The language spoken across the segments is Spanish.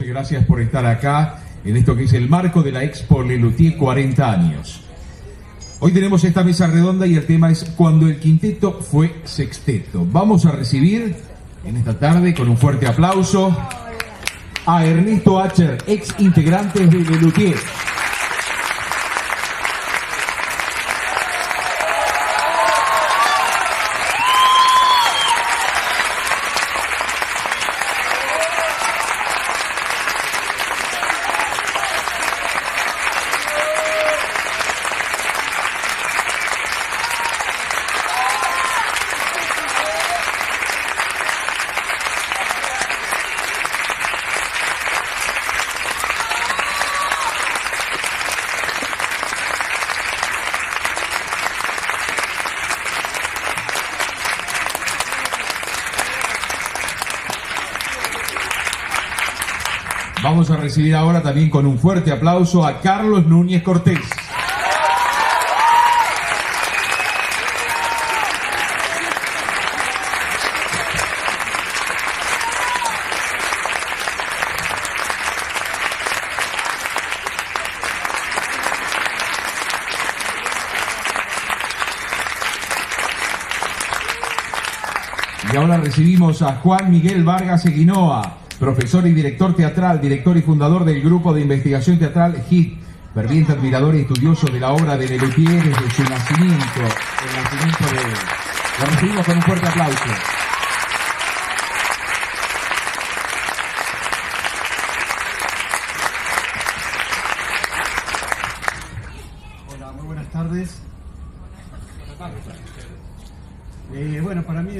Gracias por estar acá en esto que es el marco de la Expo Lelutier 40 años. Hoy tenemos esta mesa redonda y el tema es Cuando el quinteto fue sexteto. Vamos a recibir en esta tarde con un fuerte aplauso a Ernesto Acher, ex integrante de Lelutier. Vamos a recibir ahora también con un fuerte aplauso a Carlos Núñez Cortés. Y ahora recibimos a Juan Miguel Vargas Eguinoa, profesor y director teatral, director y fundador del grupo de investigación teatral HIT, ferviente admirador y estudioso de la obra de Lelutier desde su nacimiento, el nacimiento de él. Lo recibimos con un fuerte aplauso. Hola, muy buenas tardes. Bueno, para mí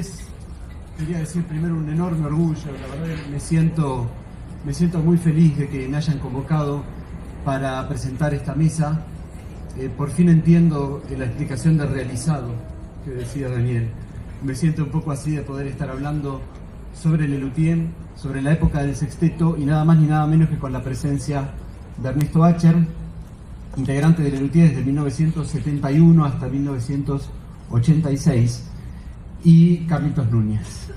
quería decir primero un enorme orgullo, la verdad me siento muy feliz de que me hayan convocado para presentar esta mesa. Por fin entiendo la explicación de realizado que decía Daniel. Me siento un poco así de poder estar hablando sobre Lelutier, sobre la época del sexteto y nada más ni nada menos que con la presencia de Ernesto Acher, integrante de Lelutier desde 1971 hasta 1986. Y Carlitos Núñez.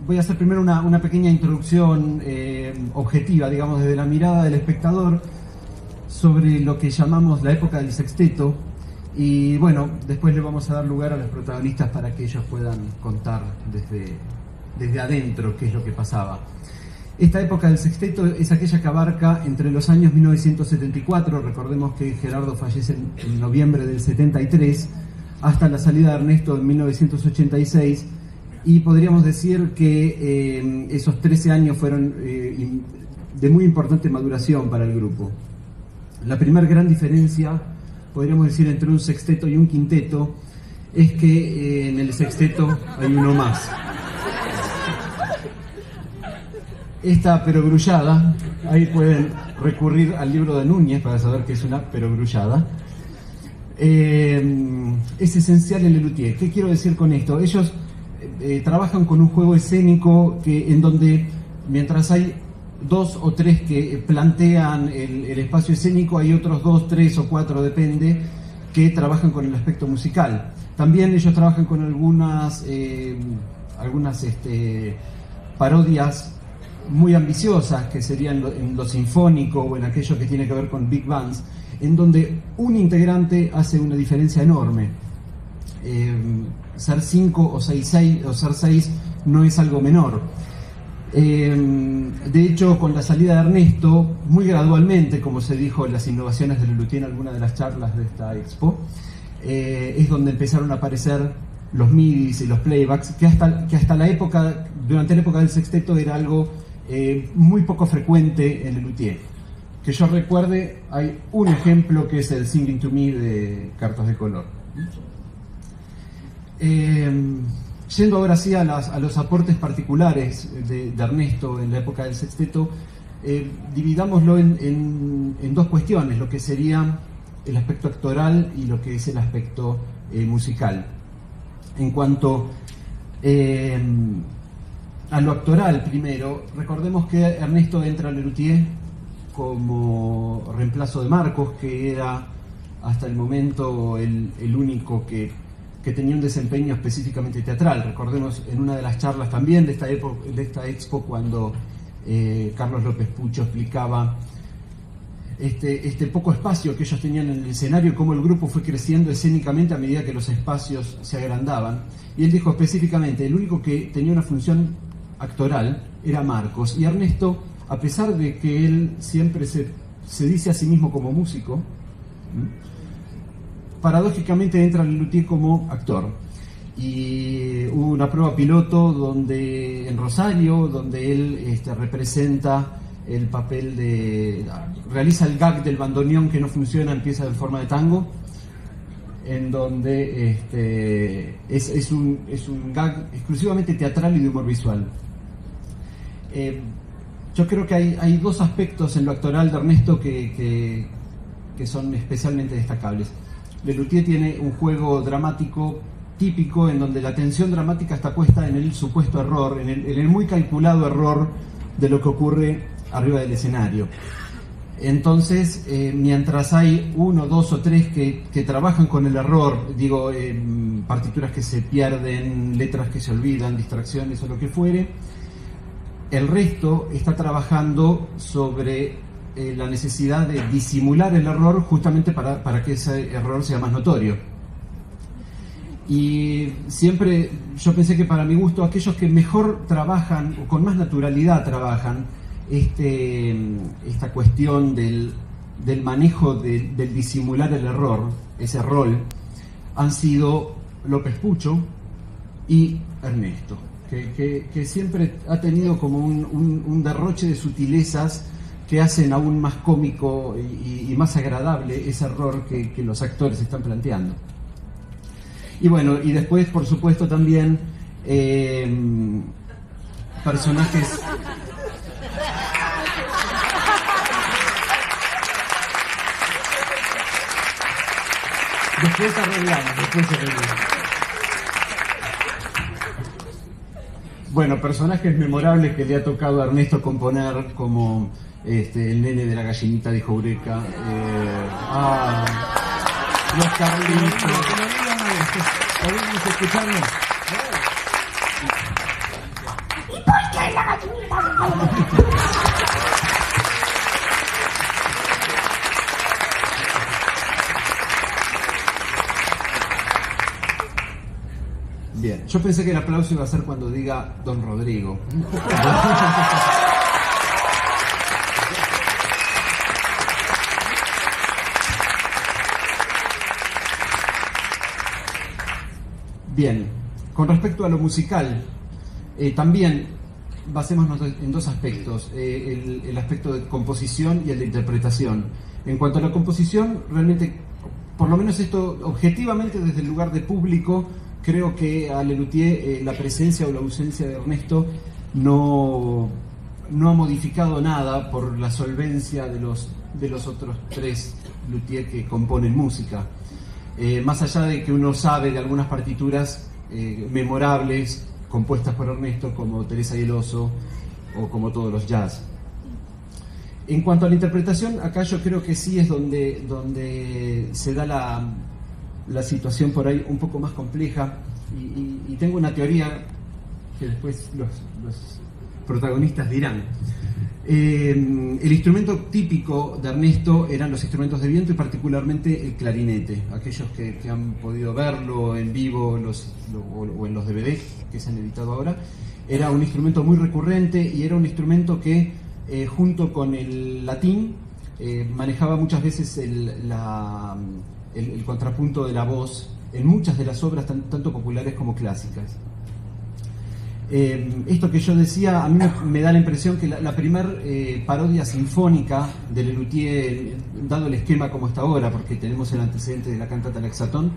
Voy a hacer primero una pequeña introducción objetiva, digamos, desde la mirada del espectador sobre lo que llamamos la época del sexteto y bueno, después le vamos a dar lugar a los protagonistas para que ellos puedan contar desde adentro qué es lo que pasaba. Esta época del sexteto es aquella que abarca entre los años 1974, recordemos que Gerardo fallece en noviembre del 73, hasta la salida de Ernesto en 1986, y podríamos decir que esos 13 años fueron de muy importante maduración para el grupo. La primera gran diferencia, podríamos decir, entre un sexteto y un quinteto es que en el sexteto hay uno más. Esta perogrullada, ahí pueden recurrir al libro de Núñez para saber qué es una perogrullada. Es esencial en Lelutier. ¿Qué quiero decir con esto? Ellos trabajan con un juego escénico en donde mientras hay dos o tres que plantean el espacio escénico, hay otros dos, tres o cuatro, depende, que trabajan con el aspecto musical. También ellos trabajan con algunas parodias muy ambiciosas, que serían en lo sinfónico o en aquello que tiene que ver con big bands, en donde un integrante hace una diferencia enorme. Ser 5 o ser 6 no es algo menor. De hecho, con la salida de Ernesto, muy gradualmente, como se dijo en las innovaciones de Lelutier en alguna de las charlas de esta expo, es donde empezaron a aparecer los midis y los playbacks, que hasta la época, durante la época del sexteto, era algo muy poco frecuente en Lelutier. Que yo recuerde, hay un ejemplo que es el Singing to Me de Cartas de Color. Yendo ahora sí a los aportes particulares de Ernesto en la época del sexteto, dividámoslo en dos cuestiones, lo que sería el aspecto actoral y lo que es el aspecto musical. En cuanto a lo actoral, primero, recordemos que Ernesto entra a Lelutier como reemplazo de Marcos, que era hasta el momento el único que que tenía un desempeño específicamente teatral. Recordemos en una de las charlas también de esta expo cuando Carlos López Pucho explicaba este poco espacio que ellos tenían en el escenario, cómo el grupo fue creciendo escénicamente a medida que los espacios se agrandaban. Y él dijo específicamente, el único que tenía una función actoral era Marcos, y Ernesto, a pesar de que él siempre se dice a sí mismo como músico, paradójicamente entra Lelutier como actor. Y hubo una prueba piloto en Rosario, donde él representa el papel realiza el gag del bandoneón que no funciona en pieza de forma de tango, en donde es un gag exclusivamente teatral y de humor visual. Yo creo que hay dos aspectos en lo actoral de Ernesto que son especialmente destacables. Lelutier tiene un juego dramático típico en donde la tensión dramática está puesta en el supuesto error, en el muy calculado error de lo que ocurre arriba del escenario. Entonces, mientras hay uno, dos o tres que trabajan con el error, partituras que se pierden, letras que se olvidan, distracciones o lo que fuere, el resto está trabajando sobre la necesidad de disimular el error justamente para que ese error sea más notorio. Y siempre yo pensé que, para mi gusto, aquellos que mejor trabajan o con más naturalidad trabajan esta cuestión del manejo del disimular el error, ese rol, han sido López Pucho y Ernesto, que siempre ha tenido como un derroche de sutilezas que hacen aún más cómico y más agradable ese error que los actores están planteando. Y bueno, y después, por supuesto, también personajes... Después arreglamos. Bueno, personajes memorables que le ha tocado a Ernesto componer, como el nene de la gallinita de Eureka, los Carlitos. ¿Podemos escucharlo? ¿Y por qué la gallinita? Bien, yo pensé que el aplauso iba a ser cuando diga Don Rodrigo. Bien, con respecto a lo musical, también basémonos en dos aspectos, el aspecto de composición y el de interpretación. En cuanto a la composición, realmente, por lo menos esto objetivamente desde el lugar de público, creo que a Lelutier la presencia o la ausencia de Ernesto no ha modificado nada por la solvencia de los otros tres luthier que componen música. Más allá de que uno sabe de algunas partituras memorables compuestas por Ernesto, como Teresa y el Oso o como Todos los Jazz. En cuanto a la interpretación, acá yo creo que sí es donde se da la situación por ahí un poco más compleja, y tengo una teoría que después los protagonistas dirán. El instrumento típico de Ernesto eran los instrumentos de viento y particularmente el clarinete. Aquellos que han podido verlo en vivo o en los DVD que se han editado ahora, era un instrumento muy recurrente y era un instrumento que junto con el latín manejaba muchas veces el contrapunto de la voz en muchas de las obras tanto populares como clásicas. Esto que yo decía, a mí me da la impresión que la primer parodia sinfónica de Lelutier, dado el esquema como está ahora, porque tenemos el antecedente de la cantata L'Hexaton,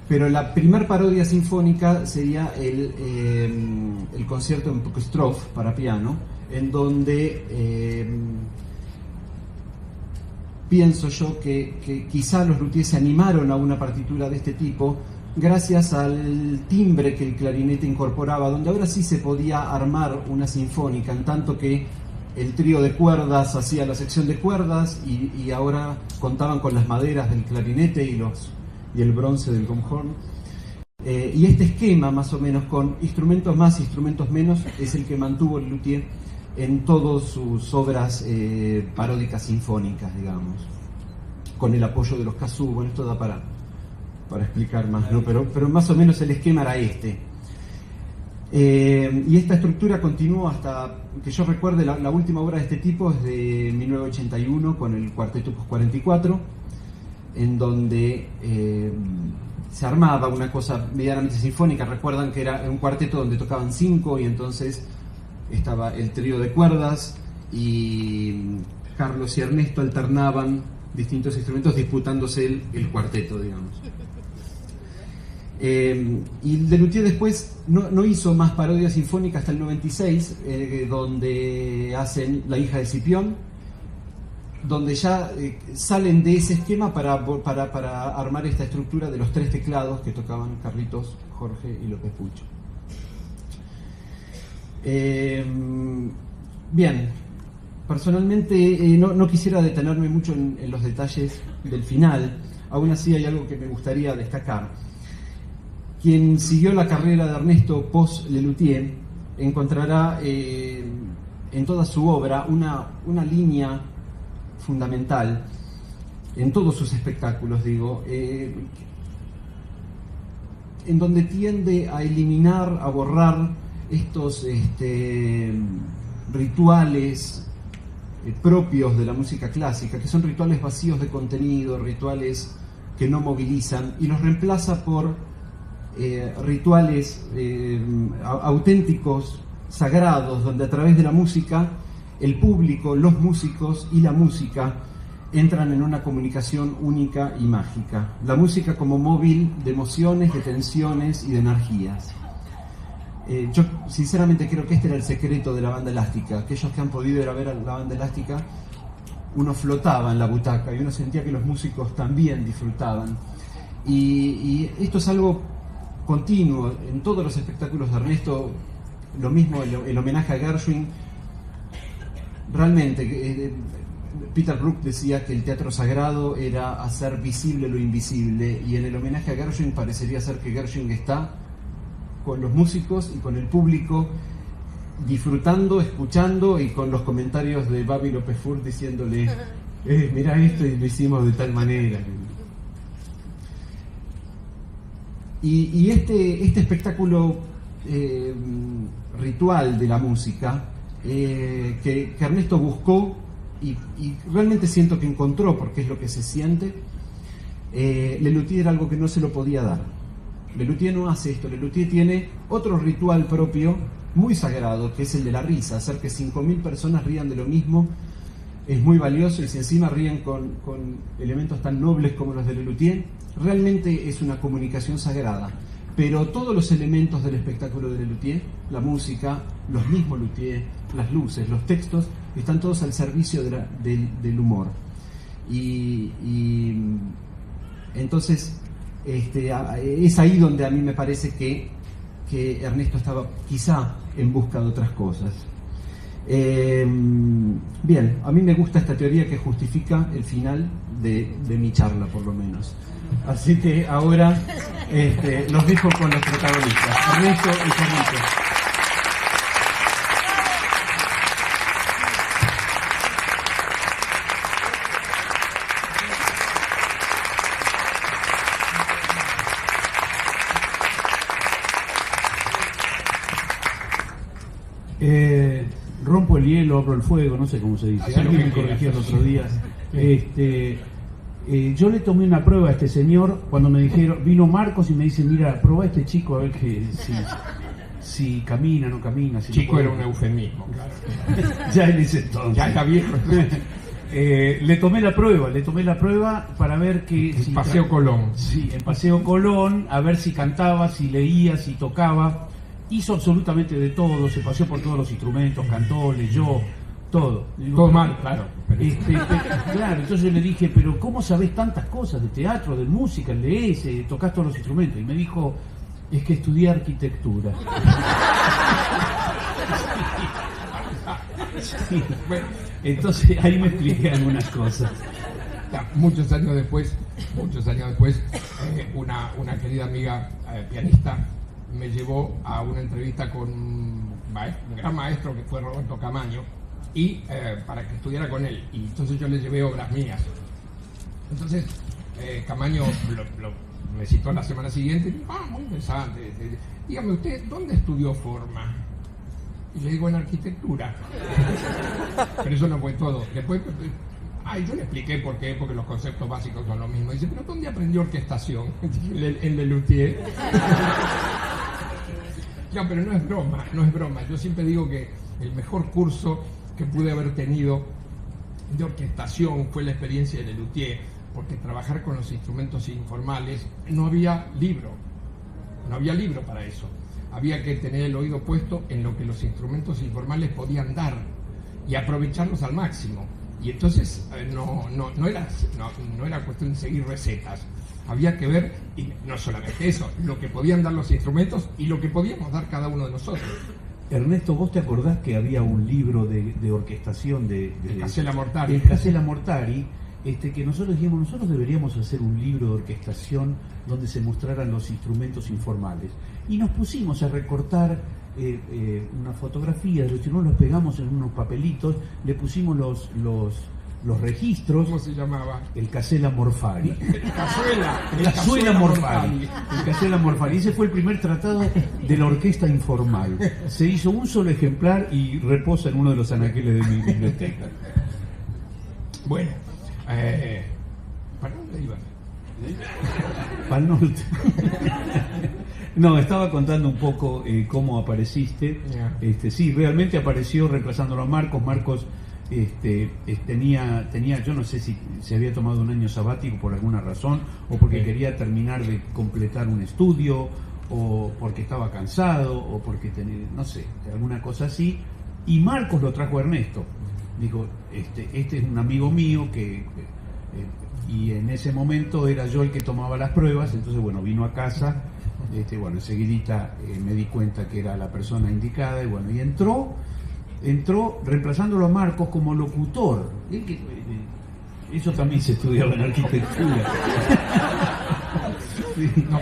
pero la primer parodia sinfónica sería el concierto en Prokofiev para piano, en donde pienso yo que quizá los luthiers se animaron a una partitura de este tipo gracias al timbre que el clarinete incorporaba, donde ahora sí se podía armar una sinfónica, en tanto que el trío de cuerdas hacía la sección de cuerdas y ahora contaban con las maderas del clarinete y el bronce del gomhorn. Y este esquema, más o menos, con instrumentos más, instrumentos menos, es el que mantuvo Lelutier en todas sus obras paródicas sinfónicas, digamos, con el apoyo de los kazoo. Bueno, esto da para explicar más, ¿no? Pero más o menos el esquema era este. Y esta estructura continuó hasta, que yo recuerde, la última obra de este tipo es de 1981 con el Cuarteto Opus 44, en donde se armaba una cosa medianamente sinfónica. Recuerdan que era un cuarteto donde tocaban 5 y entonces estaba el trío de cuerdas y Carlos y Ernesto alternaban distintos instrumentos disputándose el cuarteto, digamos. Y Lelutier después no hizo más parodias sinfónicas hasta el 96, donde hacen La hija de Cipión, donde ya salen de ese esquema para armar esta estructura de los 3 teclados que tocaban Carlitos, Jorge y López Pucho. Bien, personalmente no quisiera detenerme mucho en los detalles del final. Aún así hay algo que me gustaría destacar. Quien siguió la carrera de Ernesto post-Lelutier encontrará en toda su obra una línea fundamental, en todos sus espectáculos, digo, en donde tiende a eliminar, a borrar estos rituales propios de la música clásica, que son rituales vacíos de contenido, rituales que no movilizan, y los reemplaza por rituales auténticos, sagrados, donde a través de la música el público, los músicos y la música entran en una comunicación única y mágica. La música como móvil de emociones, de tensiones y de energías. Yo sinceramente creo que este era el secreto de la Banda Elástica. Aquellos que han podido ir a ver a la Banda Elástica, uno flotaba en la butaca y uno sentía que los músicos también disfrutaban. Y esto es algo continuo en todos los espectáculos de Ernesto. Lo mismo el homenaje a Gershwin. Realmente Peter Brook decía que el teatro sagrado era hacer visible lo invisible, y en el homenaje a Gershwin parecería ser que Gershwin está con los músicos y con el público, disfrutando, escuchando, y con los comentarios de Babi López Furt diciéndole mirá esto y lo hicimos de tal manera. Y este espectáculo ritual de la música que Ernesto buscó y realmente siento que encontró, porque es lo que se siente, Lelutier era algo que no se lo podía dar. Lelutier no hace esto. Lelutier tiene otro ritual propio muy sagrado, que es el de la risa. Hacer que 5.000 personas rían de lo mismo es muy valioso, y si encima ríen con elementos tan nobles como los de Lelutier, realmente es una comunicación sagrada. Pero todos los elementos del espectáculo de Lelutier, la música, los mismos Luthier, las luces, los textos, están todos al servicio del humor. Y entonces es ahí donde a mí me parece que Ernesto estaba quizá en busca de otras cosas. Bien, a mí me gusta esta teoría que justifica el final de mi charla, por lo menos. Así que ahora los dejo con los protagonistas, Ernesto y Carlitos. Rompo el hielo, abro el fuego, no sé cómo se dice. Alguien me corrigió el otro día. Yo le tomé una prueba a este señor cuando me dijeron, vino Marcos y me dice, mira, probá a este chico a ver si camina, no camina. Si chico puede. Era un eufemismo, claro. Ya en ese entonces. Ya está viejo. Le tomé la prueba para ver que... En Paseo Colón. Sí, en Paseo Colón, a ver si cantaba, si leía, si tocaba. Hizo absolutamente de todo, se paseó por todos los instrumentos, cantó, leyó, todo. Todo mal, claro. Claro, entonces yo le dije, pero ¿cómo sabés tantas cosas de teatro, de música, lees, tocás todos los instrumentos? Y me dijo, es que estudié arquitectura. Sí. Bueno, entonces ahí me expliqué algunas cosas. Muchos años después, una querida amiga pianista me llevó a una entrevista con un gran maestro que fue Roberto Camaño, y para que estudiara con él, y entonces yo le llevé obras mías. Entonces Camaño me citó la semana siguiente y dijo, muy interesante, dígame usted, ¿dónde estudió forma? Y le digo, en arquitectura. Pero eso no fue todo. Después, yo le expliqué por qué, porque los conceptos básicos son los mismos. Dice, ¿pero dónde aprendió orquestación? En Lelutier. No, pero no es broma, no es broma. Yo siempre digo que el mejor curso que pude haber tenido de orquestación fue la experiencia de Lelutier, porque trabajar con los instrumentos informales no había libro para eso. Había que tener el oído puesto en lo que los instrumentos informales podían dar y aprovecharlos al máximo. Y entonces no era cuestión de seguir recetas. Había que ver, y no solamente eso, lo que podían dar los instrumentos y lo que podíamos dar cada uno de nosotros. Ernesto, ¿vos te acordás que había un libro de orquestación de Casella Mortari? El Casella Mortari, que nosotros dijimos, nosotros deberíamos hacer un libro de orquestación donde se mostraran los instrumentos informales. Y nos pusimos a recortar una fotografía de los instrumentos, los pegamos en unos papelitos, le pusimos los registros. ¿Cómo se llamaba? El Casella Morfari. El Cazuela Morfari. El Casella Morfari. Ese fue el primer tratado de la orquesta informal. Se hizo un solo ejemplar y reposa en uno de los anaqueles de mi biblioteca. Bueno, ¿para dónde ibas? Para el norte. No, estaba contando un poco cómo apareciste. Sí, realmente apareció reemplazándolo a Marcos. Marcos tenía, yo no sé si se había tomado un año sabático por alguna razón, o porque quería terminar de completar un estudio, o porque estaba cansado, o porque tenía, no sé, alguna cosa así. Y Marcos lo trajo a Ernesto. Dijo, este es un amigo mío y en ese momento era yo el que tomaba las pruebas. Entonces, bueno, vino a casa. Enseguidita me di cuenta que era la persona indicada, y entró reemplazándolo a Marcos como locutor. Eso también se estudiaba en arquitectura. No,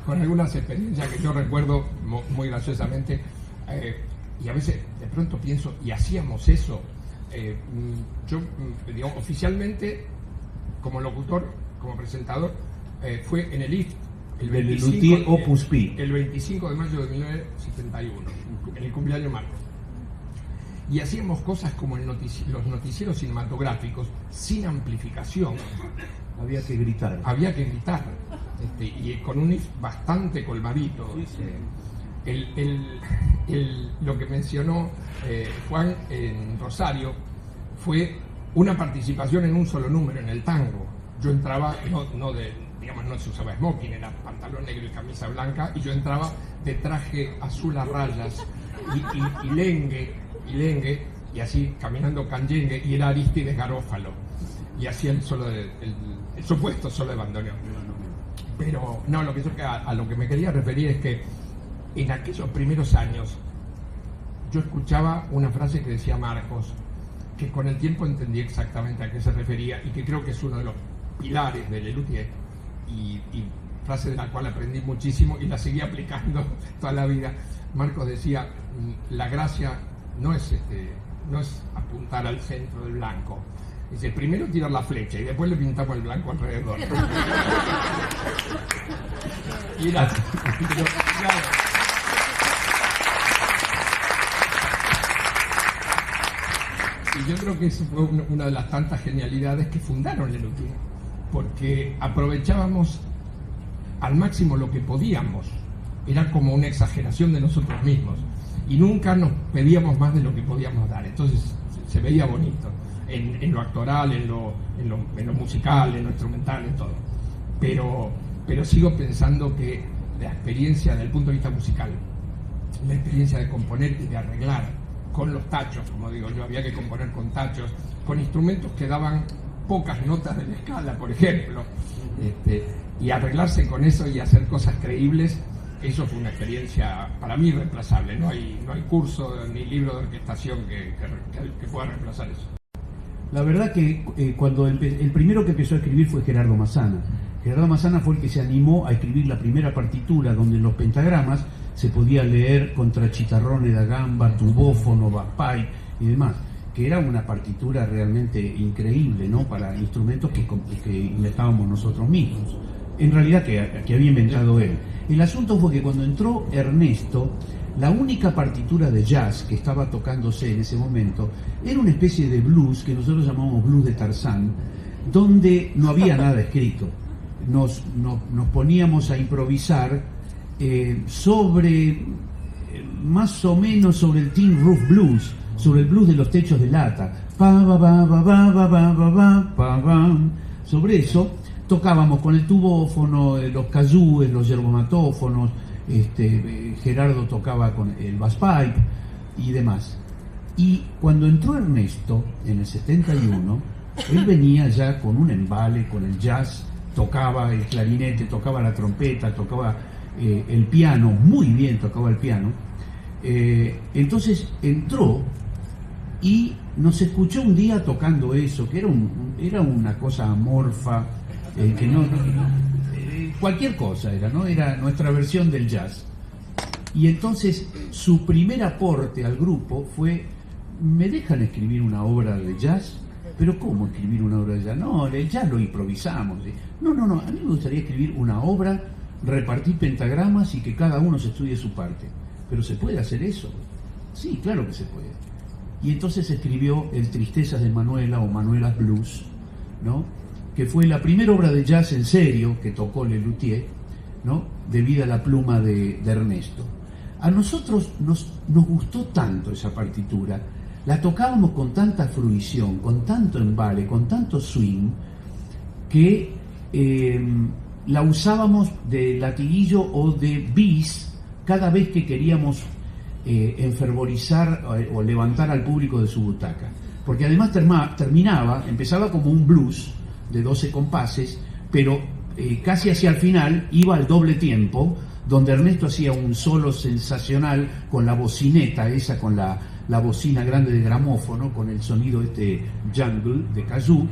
con algunas experiencias que yo recuerdo muy graciosamente, y a veces de pronto pienso, y hacíamos eso. Yo, digamos, oficialmente, como locutor, como presentador, fue en el IFT, el 25 de mayo de 1971, en el cumpleaños Marcos. Y hacíamos cosas como los noticieros cinematográficos, sin amplificación. Había que gritar. Y con un IF bastante colmadito. Lo que mencionó Juan en Rosario fue una participación en un solo número, en el tango. Yo entraba, no se usaba smoking, era pantalón negro y camisa blanca, y yo entraba de traje azul a rayas y lengue, y así caminando canyengue, y era Aristides Garófalo, y hacía el supuesto solo de bandoneón. Pero no, a lo que me quería referir es que en aquellos primeros años yo escuchaba una frase que decía Marcos, que con el tiempo entendí exactamente a qué se refería, y que creo que es uno de los pilares de Lelutier, y frase de la cual aprendí muchísimo y la seguí aplicando toda la vida. Marcos decía, la gracia no es apuntar al centro del blanco. Dice, primero tirar la flecha y después le pintamos el blanco alrededor. Y claro. Y yo creo que eso fue una de las tantas genialidades que fundaron Lelutier, porque aprovechábamos al máximo lo que podíamos. Era como una exageración de nosotros mismos, y nunca nos pedíamos más de lo que podíamos dar. Entonces se veía bonito en lo actoral, en lo musical, en lo instrumental, en todo. Pero sigo pensando que la experiencia desde el punto de vista musical, la experiencia de componer y de arreglar con los tachos, como digo yo, había que componer con tachos, con instrumentos que daban pocas notas de la escala, por ejemplo, y arreglarse con eso y hacer cosas creíbles. Eso fue una experiencia para mí irreemplazable. No hay curso ni libro de orquestación que pueda reemplazar eso. La verdad que cuando el primero que empezó a escribir fue Gerardo Massana, Gerardo Massana fue el que se animó a escribir la primera partitura, donde en los pentagramas se podía leer contra chitarrone da gamba, tubófono, bagpipe y demás, que era una partitura realmente increíble, ¿no?, para instrumentos que inventábamos nosotros mismos. En realidad que había inventado él. El asunto fue que cuando entró Ernesto, la única partitura de jazz que estaba tocándose en ese momento era una especie de blues que nosotros llamamos blues de Tarzán, donde no había nada escrito. Nos poníamos a improvisar más o menos sobre el Tin Roof Blues, sobre el blues de los techos de lata. Sobre eso tocábamos con el tubófono, los kazúes, los yerbomatófonos, Gerardo tocaba con el basspipe y demás. Y cuando entró Ernesto en el 71, él venía ya con un embale, con el jazz, tocaba el clarinete, tocaba la trompeta, tocaba el piano, muy bien tocaba el piano. Entonces entró y nos escuchó un día tocando eso, que era una cosa amorfa, que cualquier cosa era, ¿no? Era nuestra versión del jazz. Y entonces su primer aporte al grupo fue: ¿me dejan escribir una obra de jazz? ¿Pero cómo escribir una obra de jazz? No, el jazz lo improvisamos. No, a mí me gustaría escribir una obra, repartir pentagramas y que cada uno se estudie su parte. ¿Pero se puede hacer eso? Sí, claro que se puede. Y entonces escribió el Tristezas de Manuela o Manuela's Blues, ¿no?, que fue la primera obra de jazz en serio que tocó Lelutier, ¿no?, debido a la pluma de Ernesto. A nosotros nos gustó tanto esa partitura, la tocábamos con tanta fruición, con tanto embale, con tanto swing, que la usábamos de latiguillo o de bis cada vez que queríamos enfervorizar o levantar al público de su butaca. Porque además empezaba como un blues de 12 compases, pero casi hacia el final iba al doble tiempo, donde Ernesto hacía un solo sensacional con la bocineta esa, con la bocina grande de gramófono, con el sonido jungle de kazoo,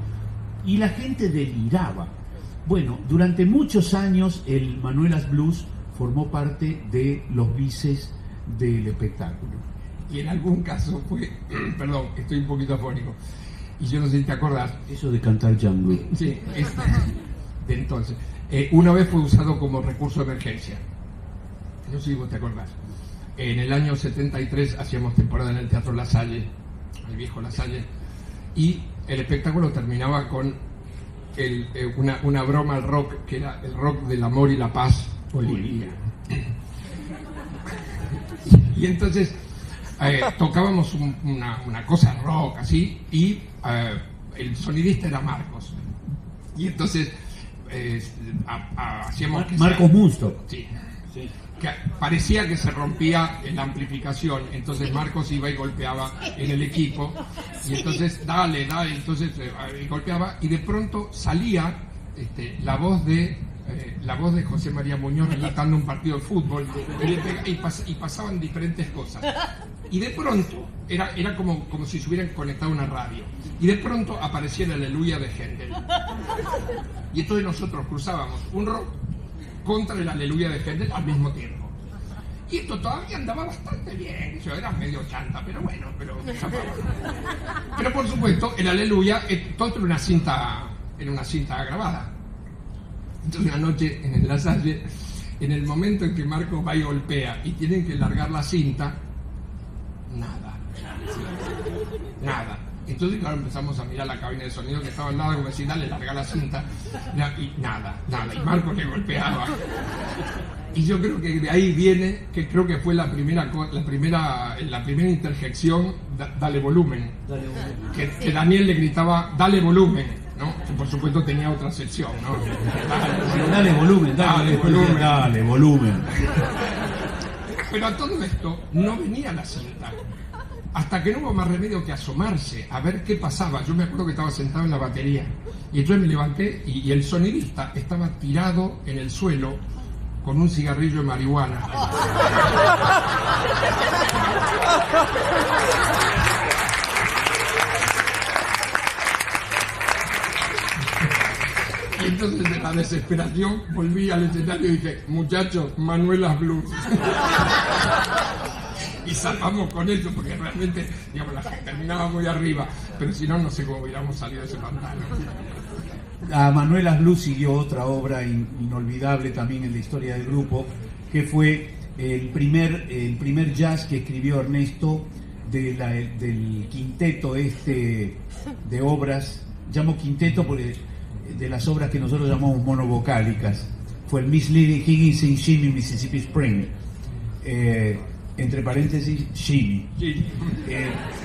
y la gente deliraba. Bueno, durante muchos años el Manuela's Blues formó parte de los bises del espectáculo. Y en algún caso fue, perdón, estoy un poquito afónico, y yo no sé si te acordás. Eso de cantar jungle. Sí, de entonces. Una vez fue usado como recurso de emergencia. No sé si vos te acordás. En el año 73 hacíamos temporada en el Teatro La Salle, el viejo La Salle, y el espectáculo terminaba con una broma al rock, que era el rock del amor y la paz, Bolivia. Y entonces tocábamos una cosa rock así, y el sonidista era Marcos. Y entonces hacíamos Marcos Musto. Sí. Que parecía que se rompía la amplificación, entonces Marcos iba y golpeaba en el equipo, y entonces dale, entonces golpeaba, y de pronto salía la voz de José María Muñoz relatando un partido de fútbol, y pasaban diferentes cosas, y de pronto era como si se hubieran conectado a una radio, y de pronto aparecía el Aleluya de Händel, y entonces nosotros cruzábamos un rock contra el Aleluya de Händel al mismo tiempo. Y esto todavía andaba bastante bien, yo era medio chanta, pero bueno, pero por supuesto, el Aleluya, todo era una cinta grabada. Entonces una noche en el La Salle, en el momento en que Marcos va y golpea y tienen que largar la cinta, nada. Entonces, claro, empezamos a mirar la cabina de sonido que estaba al lado, como decir, dale, larga la cinta, y nada, y Marcos le golpeaba. Y yo creo que de ahí viene, que creo que fue la primera interjección, dale volumen. Que Daniel le gritaba, dale volumen, ¿no? Que por supuesto tenía otra sección, ¿no? Dale volumen. Pero a todo esto no venía la cinta. Hasta que no hubo más remedio que asomarse a ver qué pasaba. Yo me acuerdo que estaba sentado en la batería, y entonces me levanté y el sonidista estaba tirado en el suelo con un cigarrillo de marihuana. Y entonces la desesperación, volví al escenario y dije, muchachos, Manuelas Blues. Y zafamos con eso, porque realmente, digamos, la gente terminaba muy arriba, pero si no, no sé cómo hubiéramos salido de ese pantano. A Manuelas Blues siguió otra obra inolvidable también en la historia del grupo, que fue el primer jazz que escribió Ernesto del quinteto de obras. Llamo quinteto porque de las obras que nosotros llamamos monovocálicas. Fue el Miss Lily Higgins in Shimmy, Mississippi Spring. Entre paréntesis, Shimmy.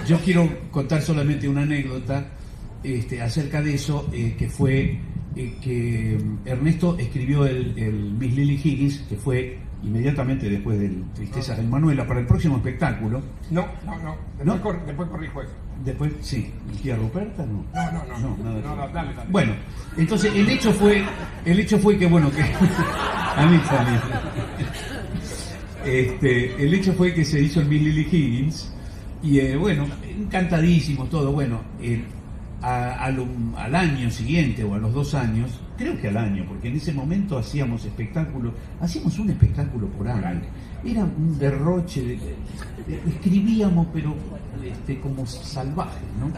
Yo quiero contar solamente una anécdota acerca de eso, que fue que Ernesto escribió el Miss Lily Higgins, que fue inmediatamente después del Tristezas del Manuela, para el próximo espectáculo. No. Después corrijo eso. Después, sí. ¿Y tía Ruperta? No. No, dale. Bueno, entonces el hecho fue que, bueno, que a mí también. El hecho fue que se hizo el Miss Lily Higgins y bueno, encantadísimos todo. Bueno, al año siguiente o a los 2 años, creo que al año, porque en ese momento hacíamos un espectáculo por año. Era un derroche, escribíamos, pero como salvajes, ¿no?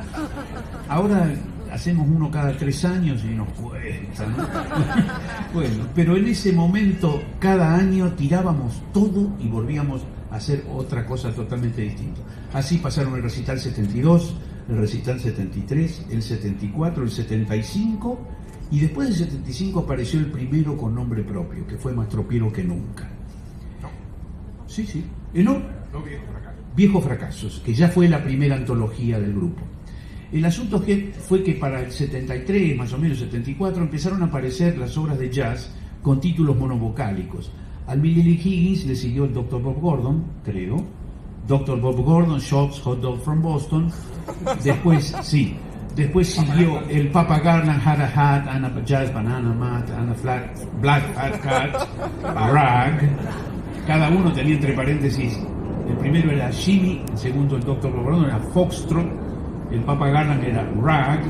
Ahora hacemos uno cada 3 años y nos cuesta, ¿no? Bueno, pero en ese momento, cada año tirábamos todo y volvíamos a hacer otra cosa totalmente distinta. Así pasaron el recital 72, el recital 73, el 74, el 75, y después del 75 apareció el primero con nombre propio, que fue Más Tropiero que Nunca. Sí. No, Viejos Fracasos, que ya fue la primera antología del grupo. El asunto fue que para el 73, más o menos 74, empezaron a aparecer las obras de jazz con títulos monovocálicos. Al Miss Lily Higgins le siguió el Dr. Bob Gordon, creo. Dr. Bob Gordon, Shops, Hot Dog from Boston. Después siguió el Papa Garland, Had a Hat, Anna Jazz, Banana Mat, Anna Black Hat Cat, Rag. Cada uno tenía entre paréntesis, el primero era Jimmy, el segundo el Dr. Bob Gordon era Foxtrot, el Papa Garland era Rag,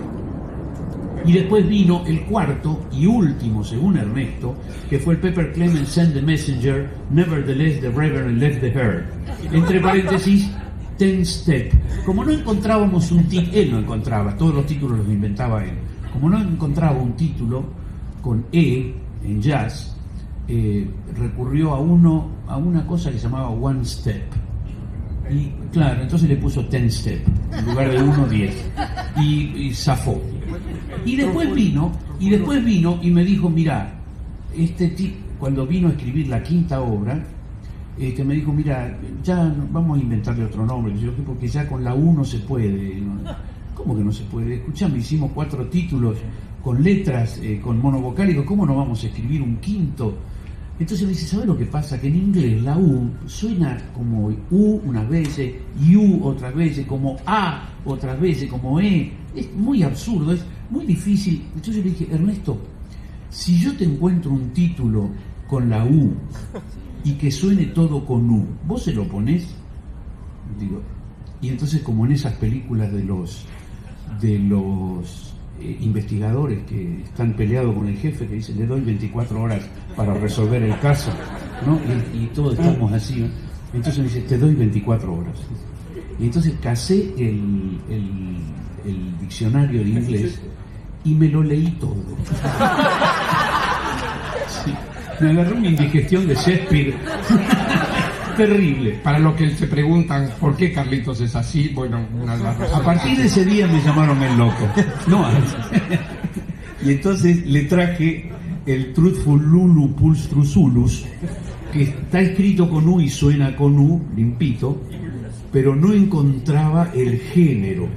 y después vino el cuarto y último, según Ernesto, que fue el Pepper Clement Send the Messenger, Nevertheless the Reverend left the herd. Entre paréntesis, 10 Step. Como no encontrábamos un título, él no encontraba, todos los títulos los inventaba él. Como no encontraba un título con E en jazz, recurrió a una cosa que se llamaba One Step. Y claro, entonces le puso 10 Step en lugar de 1, 10. Y zafó. Y después vino y me dijo, mira, cuando vino a escribir la quinta obra, me dijo, mira, ya vamos a inventarle otro nombre, porque ya con la U no se puede. ¿Cómo que no se puede? Escuchame, hicimos 4 títulos con letras, con monovocálicos, ¿cómo no vamos a escribir un quinto? Entonces me dice, ¿sabes lo que pasa? Que en inglés la U suena como U unas veces, U otras veces, como A otras veces, como E. Es muy absurdo, es muy difícil. Entonces yo le dije, Ernesto, si yo te encuentro un título con la U y que suene todo con U, ¿vos se lo ponés? Digo, y entonces como en esas películas de los investigadores que están peleados con el jefe, que dicen, le doy 24 horas para resolver el caso, ¿no? Y todos estamos así, ¿no? Entonces me dice, te doy 24 horas. Y entonces casé el diccionario de inglés y me lo leí todo. Sí. Me agarró una indigestión de Shakespeare. Terrible. Para los que se preguntan por qué Carlitos es así, bueno, una de las razones. A partir de ese día me llamaron el loco. No, y entonces le traje el Truthful Lulu Pulse Trusulus, que está escrito con U y suena con U, limpito, pero no encontraba el género.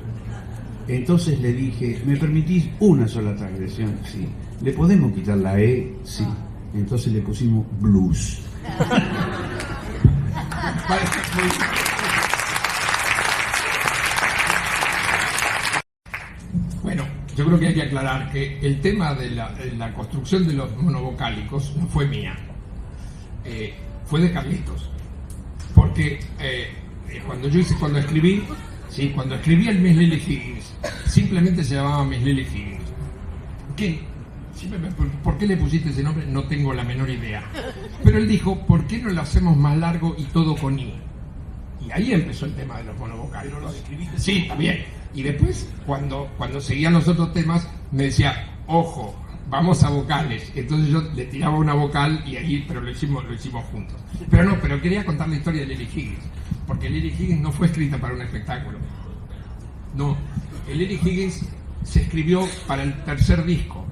Entonces le dije, ¿me permitís una sola transgresión? Sí. ¿Le podemos quitar la E? Sí. Entonces le pusimos blues. Bueno, yo creo que hay que aclarar que el tema de la construcción de los monovocálicos no fue mía, fue de Carlitos, porque cuando escribí el Miss Lily Higgins, simplemente se llamaba Miss Lily Higgins, que ¿Por qué le pusiste ese nombre? No tengo la menor idea. Pero él dijo, ¿por qué no lo hacemos más largo y todo con I? Y ahí empezó el tema de los monovocales. Pero lo escribiste. Sí, también. Y después, cuando seguían los otros temas, me decía, ojo, vamos a vocales. Entonces yo le tiraba una vocal y ahí, pero lo hicimos juntos. Pero quería contar la historia de Lily Higgins, porque Lily Higgins no fue escrita para un espectáculo. No, el Lily Higgins se escribió para el tercer disco.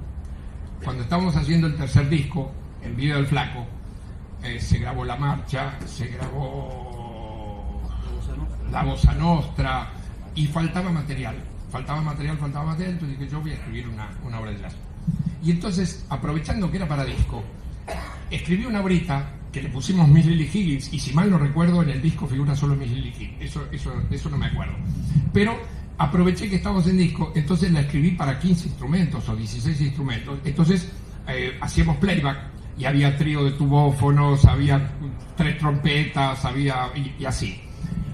Cuando estábamos haciendo el tercer disco, en Vida del Flaco, se grabó La Marcha, se grabó La Bossa Nostra, y faltaba material, entonces dije, yo voy a escribir una obra de jazz. Y entonces, aprovechando que era para disco, escribí una obrita que le pusimos Miss Lily Higgins, y si mal no recuerdo, en el disco figura solo Miss Lily Higgins, eso no me acuerdo. Pero aproveché que estábamos en disco, entonces la escribí para 15 instrumentos o 16 instrumentos, entonces hacíamos playback, y había trío de tubófonos, había 3 trompetas, y así.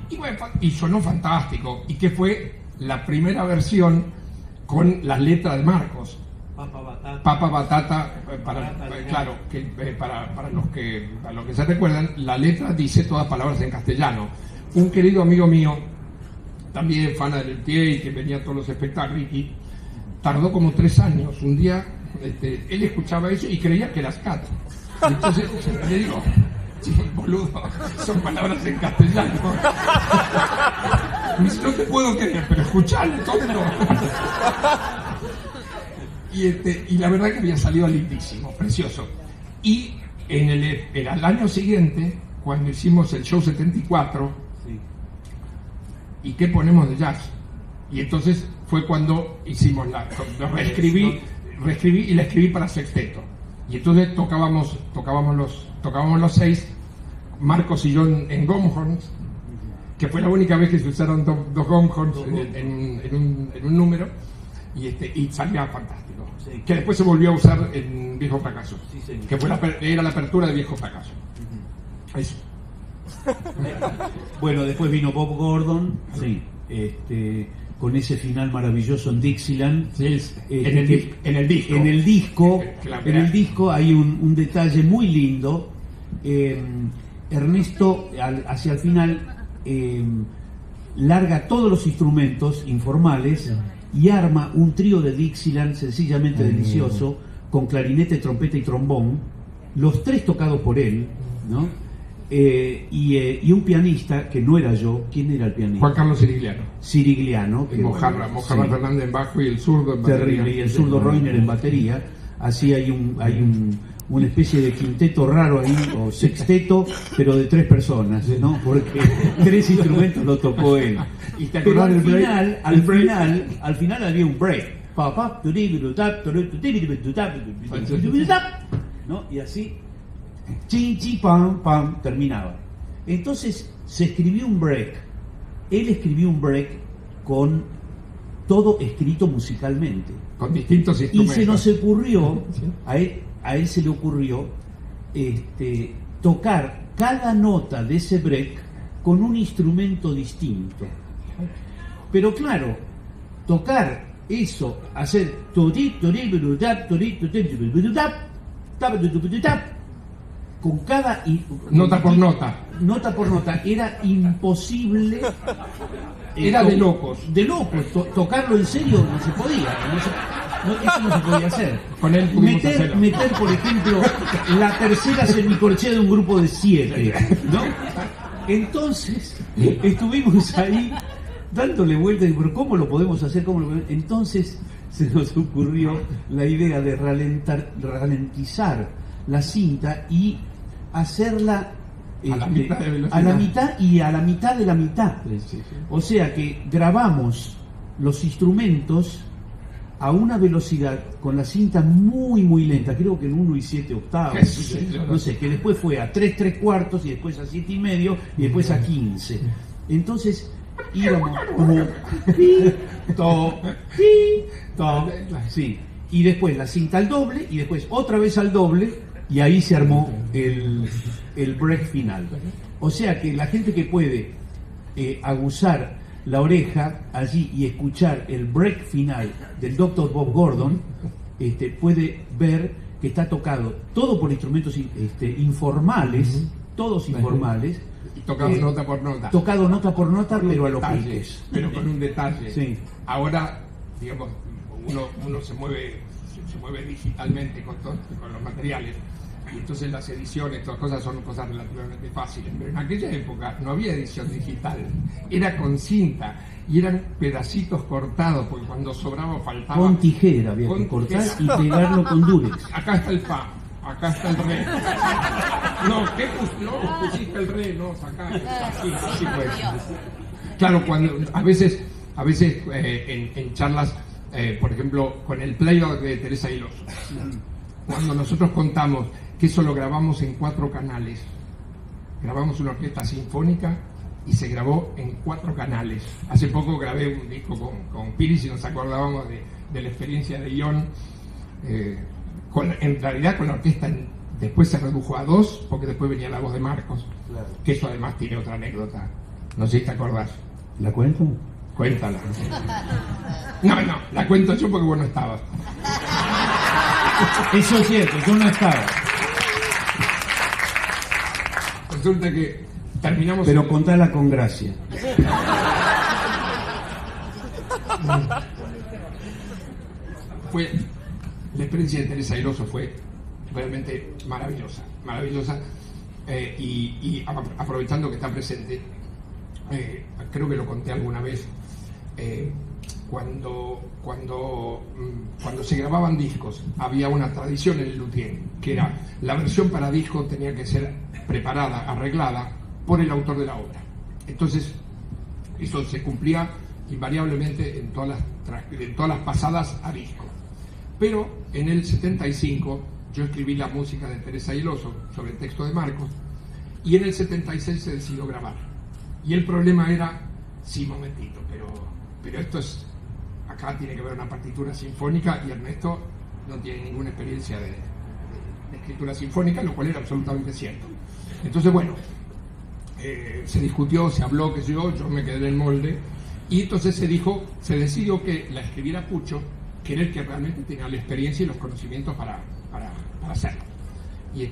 Y bueno, y sonó fantástico, y que fue la primera versión con las letras de Marcos. Papa Batata, claro, que para los que se recuerdan, la letra dice todas palabras en castellano. Un querido amigo mío, también fan del pie y que venía a todos los espectáculos, Ricky, tardó como 3 años. Un día él escuchaba eso y creía que era scat. Entonces le digo, sí, boludo, son palabras en castellano. Me dice, no te puedo creer, pero escuchalo, tómelo. Y la verdad que había salido lindísimo, precioso. Y era el año siguiente, cuando hicimos el show 74, sí. ¿Y qué ponemos de jazz? Y entonces fue cuando hicimos lo reescribí y la escribí para sexteto. Y entonces tocábamos los 6, Marcos y yo en gomhorns, que fue la única vez que se usaron dos gomhorns en un número, y salía fantástico. Sí. Que después se volvió a usar en Viejo Fracaso, sí, que era la apertura de Viejo Fracaso. Eso. Bueno, después vino Bob Gordon, sí, con ese final maravilloso en Dixieland. Sí, en el disco. En el disco hay un detalle muy lindo. Ernesto, hacia el final, larga todos los instrumentos informales y arma un trío de Dixieland sencillamente delicioso, con clarinete, trompeta y trombón, los 3 tocados por él, ¿no? Y un pianista que no era yo. ¿Quién era el pianista? Juan Carlos Sirigliano. Sirigliano, que Mojarra Fernández en bajo y el zurdo en batería. Terrible, y el zurdo Reiner en batería. Así hay una especie de quinteto raro ahí, o sexteto, pero de 3 personas, ¿no? Porque 3 instrumentos lo tocó él. Pero al final había un break, ¿no? Y así, chin, chin, pam, pam, terminaba. Entonces se escribió un break. Él escribió un break con todo escrito musicalmente, con distintos instrumentos. Y se nos ocurrió, a él se le ocurrió tocar cada nota de ese break con un instrumento distinto. Pero claro, tocar eso, hacer con cada nota por nota, era imposible. Era de locos. Tocarlo en serio no se podía. Eso no se podía hacer. Con él meter, por ejemplo, la tercera semicorchea de un grupo de 7, ¿no? Entonces, estuvimos ahí dándole vueltas, pero ¿cómo lo podemos hacer? Entonces se nos ocurrió la idea de ralentizar la cinta y hacerla a la mitad de velocidad. A la mitad y a la mitad de la mitad. Sí. O sea que grabamos los instrumentos a una velocidad con la cinta muy muy lenta, creo que en 1 7/8, no sé, que después fue a 3 3/4 y después a 7 1/2 y después a 15. Entonces íbamos sí, y después la cinta al doble y después otra vez al doble, y ahí se armó el break final. O sea que la gente que puede aguzar la oreja allí y escuchar el break final del Dr. Bob Gordon, puede ver que está tocado todo por instrumentos informales, todos informales, Y tocado nota por nota. tocado nota por nota, Con un pero a los detalle, piques. pero con un detalle. Sí. Ahora, digamos, uno se mueve digitalmente con los materiales, y entonces las ediciones, todas cosas son cosas relativamente fáciles, pero en aquella época no había edición digital, era con cinta y eran pedacitos cortados, porque cuando sobraba faltaba. Con tijera había Con que cortar tijera. y pegarlo con durex. Acá está el fa, acá está el re. No, ¿qué pusiste el re? No, acá, así pues. Claro, cuando a veces en charlas, por ejemplo, con el playback de Teresa Iloso, cuando nosotros contamos que eso lo grabamos en 4 canales, grabamos una orquesta sinfónica y se grabó en 4 canales. Hace poco grabé un disco con Piris y nos acordábamos de la experiencia de Ion. En realidad con la orquesta después se redujo a 2, porque después venía la voz de Marcos, Claro. que eso además tiene otra anécdota. No sé si te acordás. ¿La cuento? Cuéntala. No, la cuento yo porque vos no estabas. Eso es cierto, yo no estaba. Resulta que terminamos... Pero contala con gracia. La experiencia de Teresa Iloso fue realmente maravillosa. Y aprovechando que está presente, creo que lo conté alguna vez, cuando se grababan discos había una tradición en el luthier, que era la versión para disco tenía que ser preparada, arreglada por el autor de la obra. Entonces eso se cumplía invariablemente en todas las pasadas a disco. Pero en el 75 yo escribí la música de Teresa Iloso sobre el texto de Marcos, y en el 76 se decidió grabar. Y el problema era, sí, momentito, pero esto es, acá tiene que haber una partitura sinfónica, y Ernesto no tiene ninguna experiencia de escritura sinfónica, lo cual era absolutamente cierto. Entonces, bueno, se discutió, se habló, que yo me quedé en el molde, y entonces se decidió que la escribiera Pucho, que era el que realmente tenía la experiencia y los conocimientos para hacerlo. Y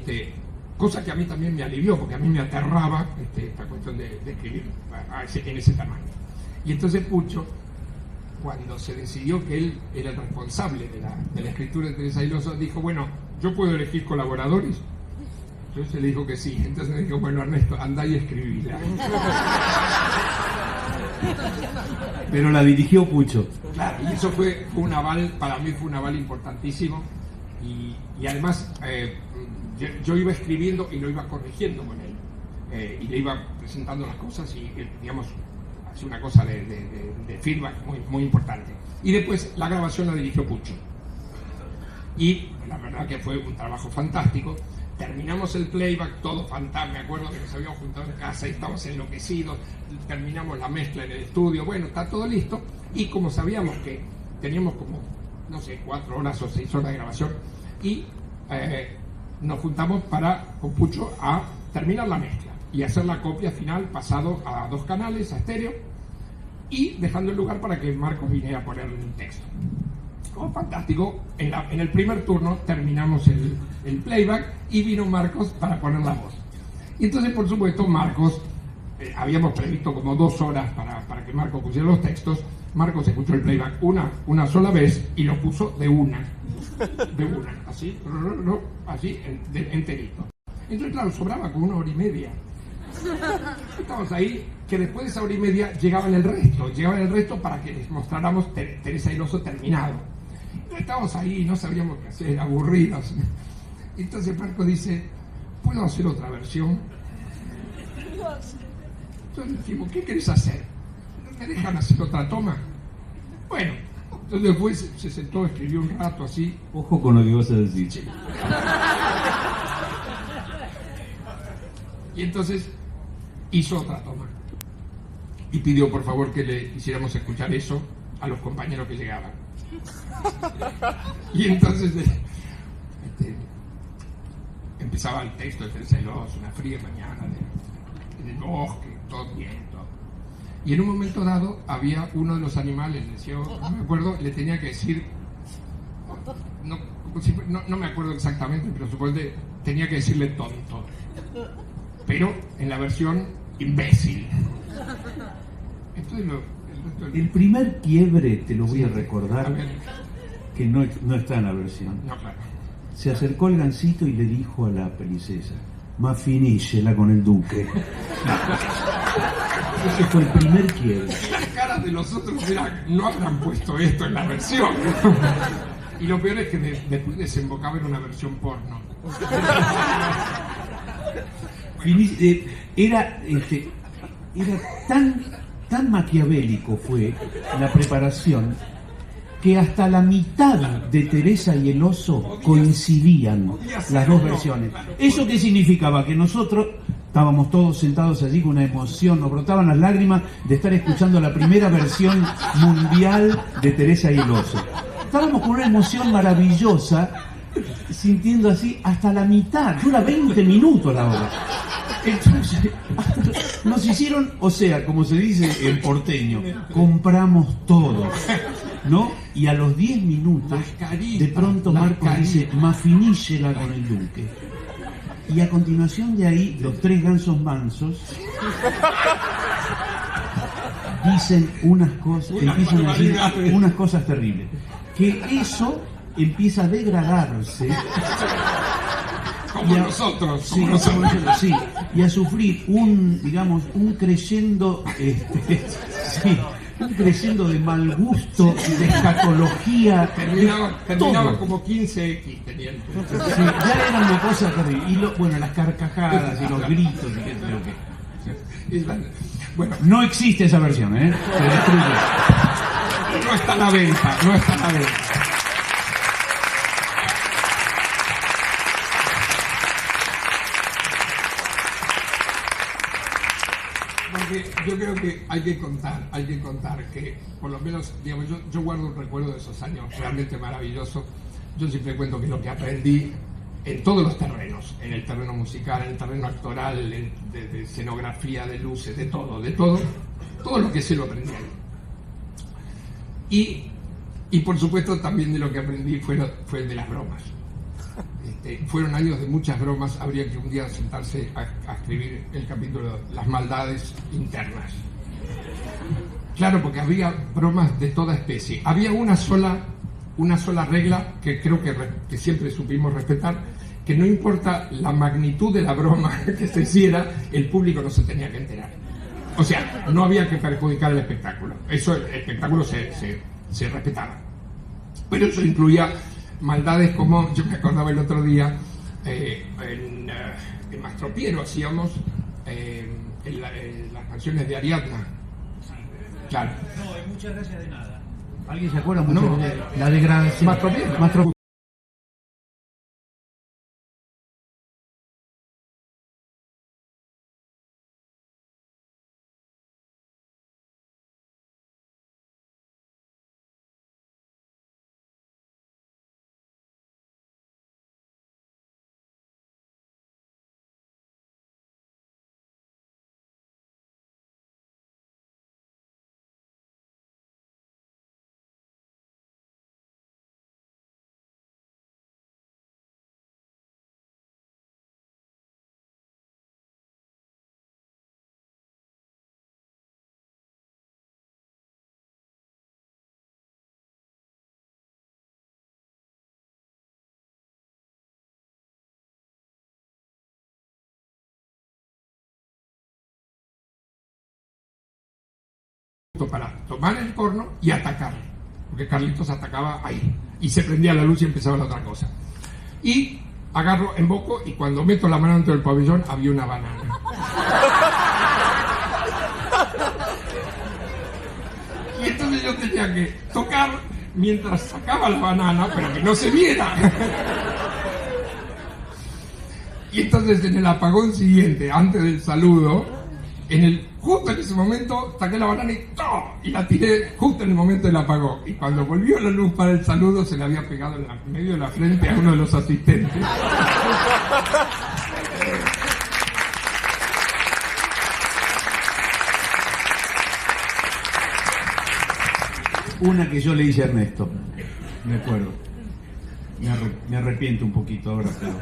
cosa que a mí también me alivió, porque a mí me aterraba esta cuestión de escribir en ese tamaño. Y entonces Pucho, cuando se decidió que él era el responsable de la escritura de Teresa Iloso, dijo, bueno, ¿yo puedo elegir colaboradores? Entonces le dijo que sí. Entonces le dijo, bueno, Ernesto, andá y escribíla. Pero la dirigió Pucho. Claro, y eso fue un aval, para mí fue un aval importantísimo, y además yo iba escribiendo y lo iba corrigiendo con él, y le iba presentando las cosas, y digamos, hace una cosa de feedback muy importante. Y después la grabación la dirigió Pucho, y la verdad que fue un trabajo fantástico. Terminamos el playback, todo fantástico. Me acuerdo que nos habíamos juntado en casa y estábamos enloquecidos. Terminamos la mezcla en el estudio. Bueno, está todo listo. Y como sabíamos que teníamos como, no sé, 4 horas o 6 horas de grabación, y nos juntamos con Pucho a terminar la mezcla y hacer la copia final pasado a 2 canales, a estéreo, y dejando el lugar para que Marcos viniera a poner el texto. Oh, fantástico. En el primer turno terminamos el playback y vino Marcos para poner la voz. Y entonces, por supuesto, Marcos, habíamos previsto como 2 horas para que Marcos pusiera los textos. Marcos escuchó el playback una sola vez y lo puso de una, así, enterito. Entonces, claro, sobraba como 1 hora y media. Estamos ahí, que después de esa hora y media llegaban el resto para que les mostráramos Teresa Iloso terminado. Entonces estábamos ahí, no sabíamos qué hacer, aburridos. Entonces Marco dice, ¿puedo hacer otra versión? Entonces dijimos, ¿qué querés hacer? ¿Me dejan hacer otra toma? Bueno, entonces después se sentó, escribió un rato así. Ojo con lo que vas a decir. Sí. Y entonces hizo otra toma y pidió por favor que le hiciéramos escuchar eso a los compañeros que llegaban. Y entonces empezaba el texto de Teresa Iloso, una fría mañana en el bosque, todo viento. Y en un momento dado había uno de los animales, decía, no me acuerdo, le tenía que decir, no me acuerdo exactamente, pero supongo que tenía que decirle tonto. Pero en la versión imbécil. Entonces El primer quiebre, te lo voy a recordar, a ver, que no está en la versión. no, claro. Se acercó el gansito y le dijo a la princesa: "Ma finíscela con el duque". Ese fue el primer quiebre. Las caras de los otros no habrán puesto esto en la versión. Y lo peor es que después desembocaba en una versión porno. Era tan maquiavélico fue la preparación que hasta la mitad de Teresa y el oso coincidían las dos versiones. ¿Eso qué significaba? Que nosotros estábamos todos sentados allí con una emoción, nos brotaban las lágrimas de estar escuchando la primera versión mundial de Teresa y el oso. Estábamos con una emoción maravillosa, sintiendo así hasta la mitad, dura 20 minutos la obra. Entonces, nos hicieron, o sea, como se dice en porteño, compramos todo, ¿no? Y a los 10 minutos, de pronto Marcos dice: "Ma finíscela con el duque". Y a continuación de ahí, los tres gansos mansos dicen unas cosas, empiezan a decir unas cosas terribles. Que eso empieza a degradarse. Como nosotros. Sí, sí, y a sufrir un creyendo, un creyendo de mal gusto, de escatología. Terminaba como 15X teniendo. Sí, ya era una cosa terrible. Y bueno, las carcajadas y los gritos y qué sé yo qué. Bueno, No existe esa versión, ¿eh? Se destruye. no está a la venta, no está a la venta. Porque yo creo que hay que contar que, por lo menos, digamos, yo guardo un recuerdo de esos años realmente maravilloso. Yo siempre cuento que lo que aprendí en todos los terrenos, en el terreno musical, en el terreno actoral, de escenografía, de luces, de todo lo que sé lo aprendí ahí. Y por supuesto también de lo que aprendí fue de las bromas. Fueron años de muchas bromas. Habría que un día sentarse a escribir el capítulo de las maldades internas. Claro, porque había bromas de toda especie. Había una sola regla que creo que siempre supimos respetar, que no importa la magnitud de la broma que se hiciera, el público no se tenía que enterar. O sea, no había que perjudicar el espectáculo. Eso, el espectáculo se respetaba. Pero eso incluía maldades como, yo me acordaba el otro día, en Mastropiero hacíamos las canciones de Ariadna. Claro. No, muchas gracias de nada. ¿Alguien se acuerda? No. La degradación. Mastropiero. Para tomar el corno y atacar, porque Carlitos atacaba ahí y se prendía la luz y empezaba la otra cosa. Y agarro, emboco, y cuando meto la mano dentro del pabellón había una banana. Y entonces yo tenía que tocar mientras sacaba la banana, pero que no se viera. Y entonces en el apagón siguiente, antes del saludo, justo en ese momento saqué la banana y la tiré justo en el momento del apagón. Y cuando volvió la luz para el saludo, se le había pegado en medio de la frente a uno de los asistentes. Una que yo le hice a Ernesto, me acuerdo. Me arrepiento un poquito ahora, pero...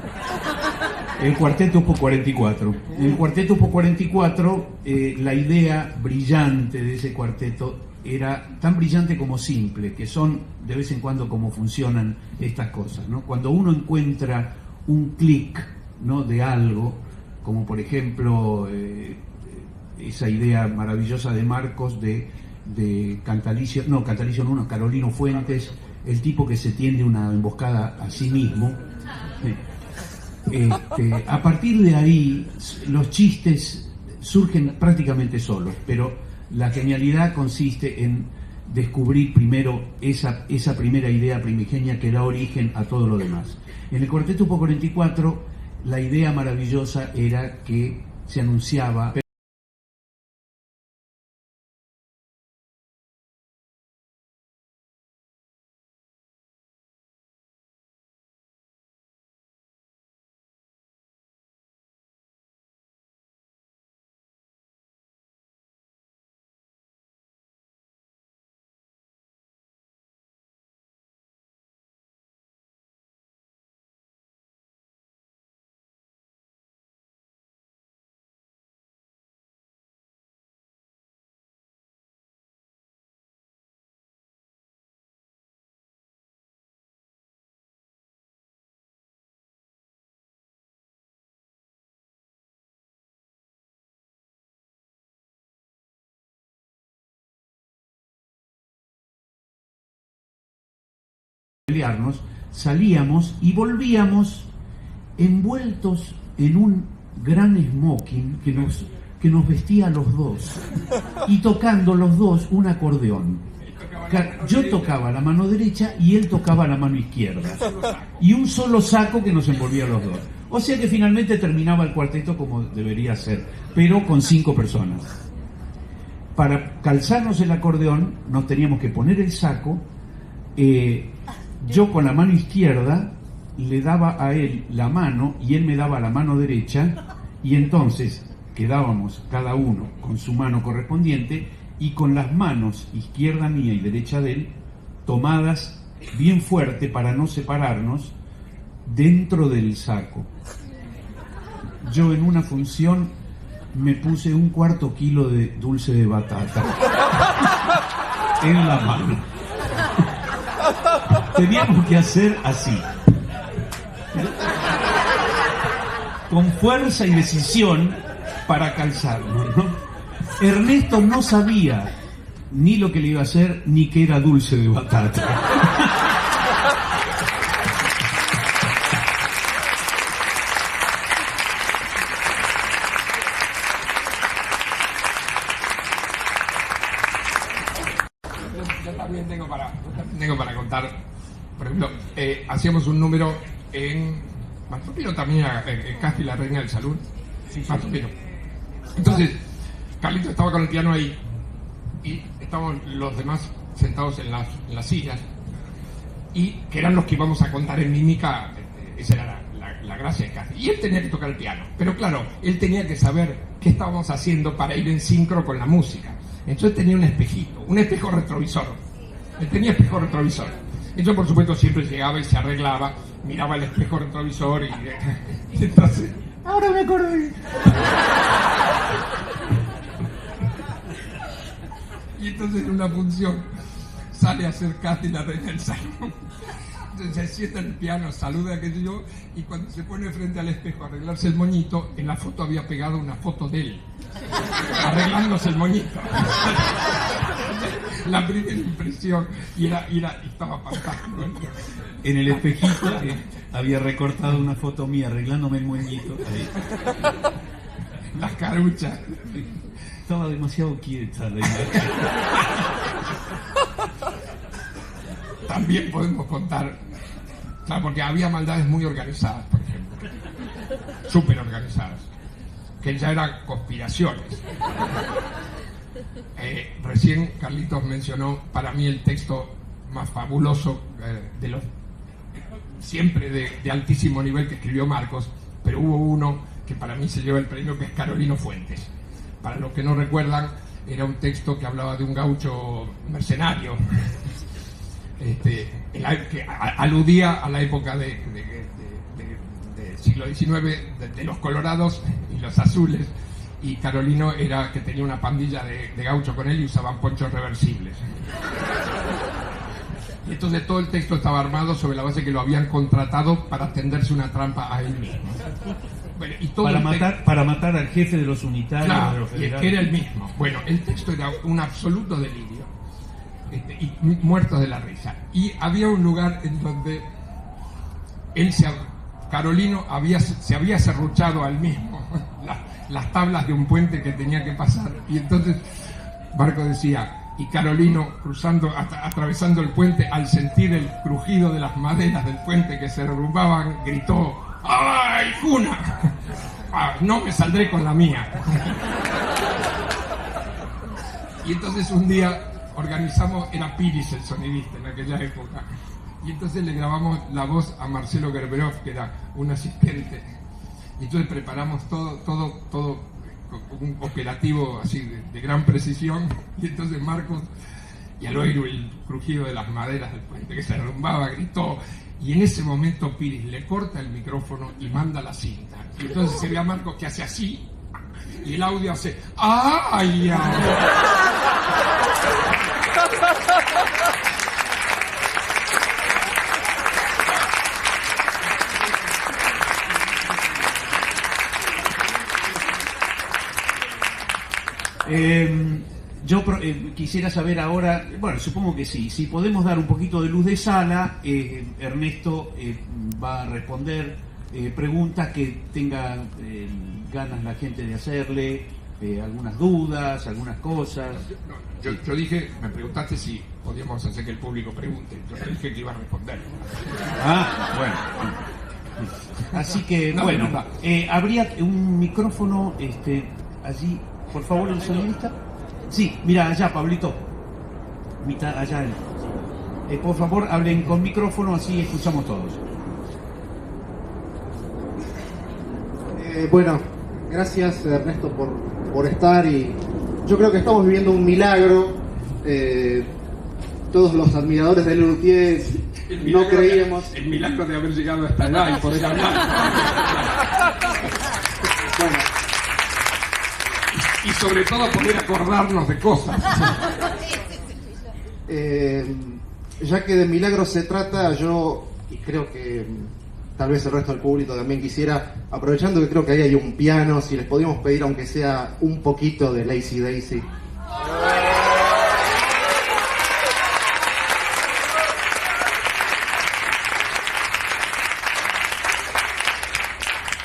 El Cuarteto Opus 44. El Cuarteto Opus 44, la idea brillante de ese cuarteto era tan brillante como simple, que son de vez en cuando como funcionan estas cosas, ¿no? Cuando uno encuentra un clic, ¿no?, de algo, como por ejemplo esa idea maravillosa de Marcos de Cantalicio, no, Carolino Fuentes, el tipo que se tiende una emboscada a sí mismo. A partir de ahí los chistes surgen prácticamente solos, pero la genialidad consiste en descubrir primero esa primera idea primigenia que da origen a todo lo demás. En el Cuarteto Opus 44 la idea maravillosa era que se anunciaba pelearnos, salíamos y volvíamos envueltos en un gran smoking que nos vestía a los dos y tocando los dos un acordeón. Yo tocaba la mano derecha y él tocaba la mano izquierda y un solo saco que nos envolvía a los dos. O sea que finalmente terminaba el cuarteto como debería ser, pero con 5 personas. Para calzarnos el acordeón nos teníamos que poner el saco. Yo con la mano izquierda le daba a él la mano y él me daba la mano derecha, y entonces quedábamos cada uno con su mano correspondiente y con las manos izquierda mía y derecha de él tomadas bien fuerte para no separarnos dentro del saco. Yo en una función me puse 1/4 kilo de dulce de batata en la mano. Teníamos que hacer así, con fuerza y decisión para calzarnos, ¿no? Ernesto no sabía ni lo que le iba a hacer ni que era dulce de batata. Yo también tengo para contar. Por ejemplo, hacíamos un número en Mastopino también, en Casti, la reina del salud. Sí, Mastopino. Entonces, Carlito estaba con el piano ahí y estaban los demás sentados en las sillas, y que eran los que íbamos a contar en mímica. Esa era la gracia de Casti. Y él tenía que tocar el piano, pero claro, él tenía que saber qué estábamos haciendo para ir en sincro con la música. Entonces tenía un espejito, un espejo retrovisor. Él tenía espejo retrovisor. Yo, por supuesto, siempre llegaba y se arreglaba, miraba el espejo retrovisor y entonces... Ahora me acordé. Y entonces en una función sale a hacer Casti la reina del salón. Entonces se sienta en el piano, saluda a aquello yo, y cuando se pone frente al espejo a arreglarse el moñito, en la foto había pegado una foto de él, arreglándose el moñito. La primera impresión, y estaba fantástico. En el espejito había recortado una foto mía arreglándome el moñito. Las caruchas. Estaba demasiado quieta la imagen. También podemos contar, claro, porque había maldades muy organizadas, por ejemplo, súper organizadas, que ya eran conspiraciones. Recién Carlitos mencionó para mí el texto más fabuloso de los siempre de altísimo nivel que escribió Marcos, pero hubo uno que para mí se lleva el premio, que es Carolino Fuentes. Para los que no recuerdan, era un texto que hablaba de un gaucho mercenario que aludía a la época del siglo XIX, de los colorados y los azules, y Carolino era que tenía una pandilla de gauchos con él y usaban ponchos reversibles. Y entonces todo el texto estaba armado sobre la base que lo habían contratado para tenderse una trampa a él mismo. Bueno, y todo para matar al jefe de los unitarios, claro, de los y federales. que era el mismo. Bueno, el texto era un absoluto delirio, y muertos de la risa. Y había un lugar en donde Carolino se había serruchado al mismo las tablas de un puente que tenía que pasar. Y entonces Marco decía, y Carolino atravesando el puente, al sentir el crujido de las maderas del puente que se derrumbaban, gritó: ¡ay, Juna! No me saldré con la mía. Y entonces un día organizamos, era Piris el sonidista en aquella época, y entonces le grabamos la voz a Marcelo Gerberov, que era un asistente, y entonces preparamos todo un operativo así de gran precisión, y entonces Marcos, y al oír el crujido de las maderas del puente que se derrumbaba, gritó, y en ese momento Piris le corta el micrófono y manda la cinta, y entonces se ve a Marcos que hace así, y el audio hace ¡ay, ay! Yo quisiera saber ahora, bueno, supongo que sí, si podemos dar un poquito de luz de sala. Ernesto va a responder preguntas que tenga ganas la gente de hacerle, algunas dudas, algunas cosas. Yo dije, me preguntaste si podíamos hacer que el público pregunte, yo dije que iba a responder. Bueno. Así que, No, bueno, no. habría un micrófono allí, por favor, el sonidista. Sí, mira, allá, Pablito. Allá. Por favor, hablen con micrófono, así escuchamos todos. Bueno, gracias Ernesto por estar, y yo creo que estamos viviendo un milagro. Todos los admiradores de Lelutier no creíamos. El milagro de haber llegado hasta allá y poder hablar. Bueno, Y sobre todo poder acordarnos de cosas. ya que de milagros se trata, yo, y creo que tal vez el resto del público también quisiera, aprovechando que creo que ahí hay un piano, si les podíamos pedir aunque sea un poquito de Lazy Daisy.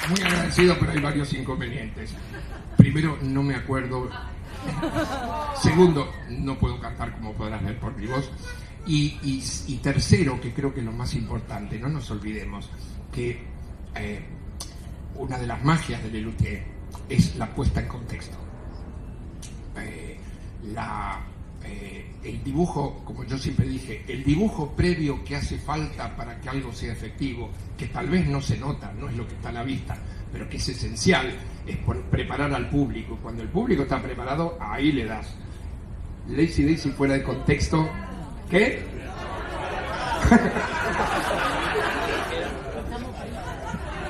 Muy agradecido, pero hay varios inconvenientes. Primero, no me acuerdo. Segundo, no puedo cantar como podrás ver por mi voz. Y tercero, que creo que es lo más importante, no nos olvidemos que una de las magias de Lelutier es la puesta en contexto. El dibujo, como yo siempre dije, el dibujo previo que hace falta para que algo sea efectivo, que tal vez no se nota, no es lo que está a la vista, pero que es esencial, es preparar al público. Cuando el público está preparado, ahí le das. Lazy Daisy fuera de contexto, ¿qué?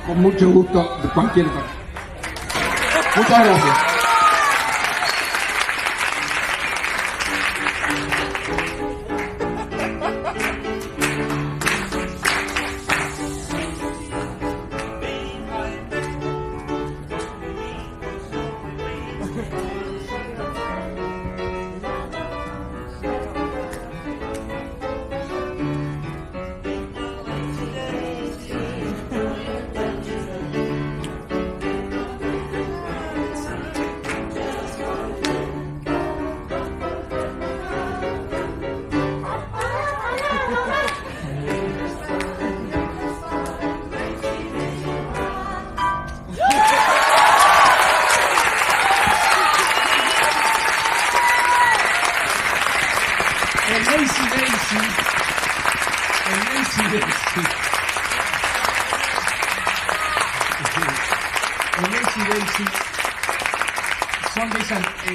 Con mucho gusto, de cualquier cosa. Muchas gracias.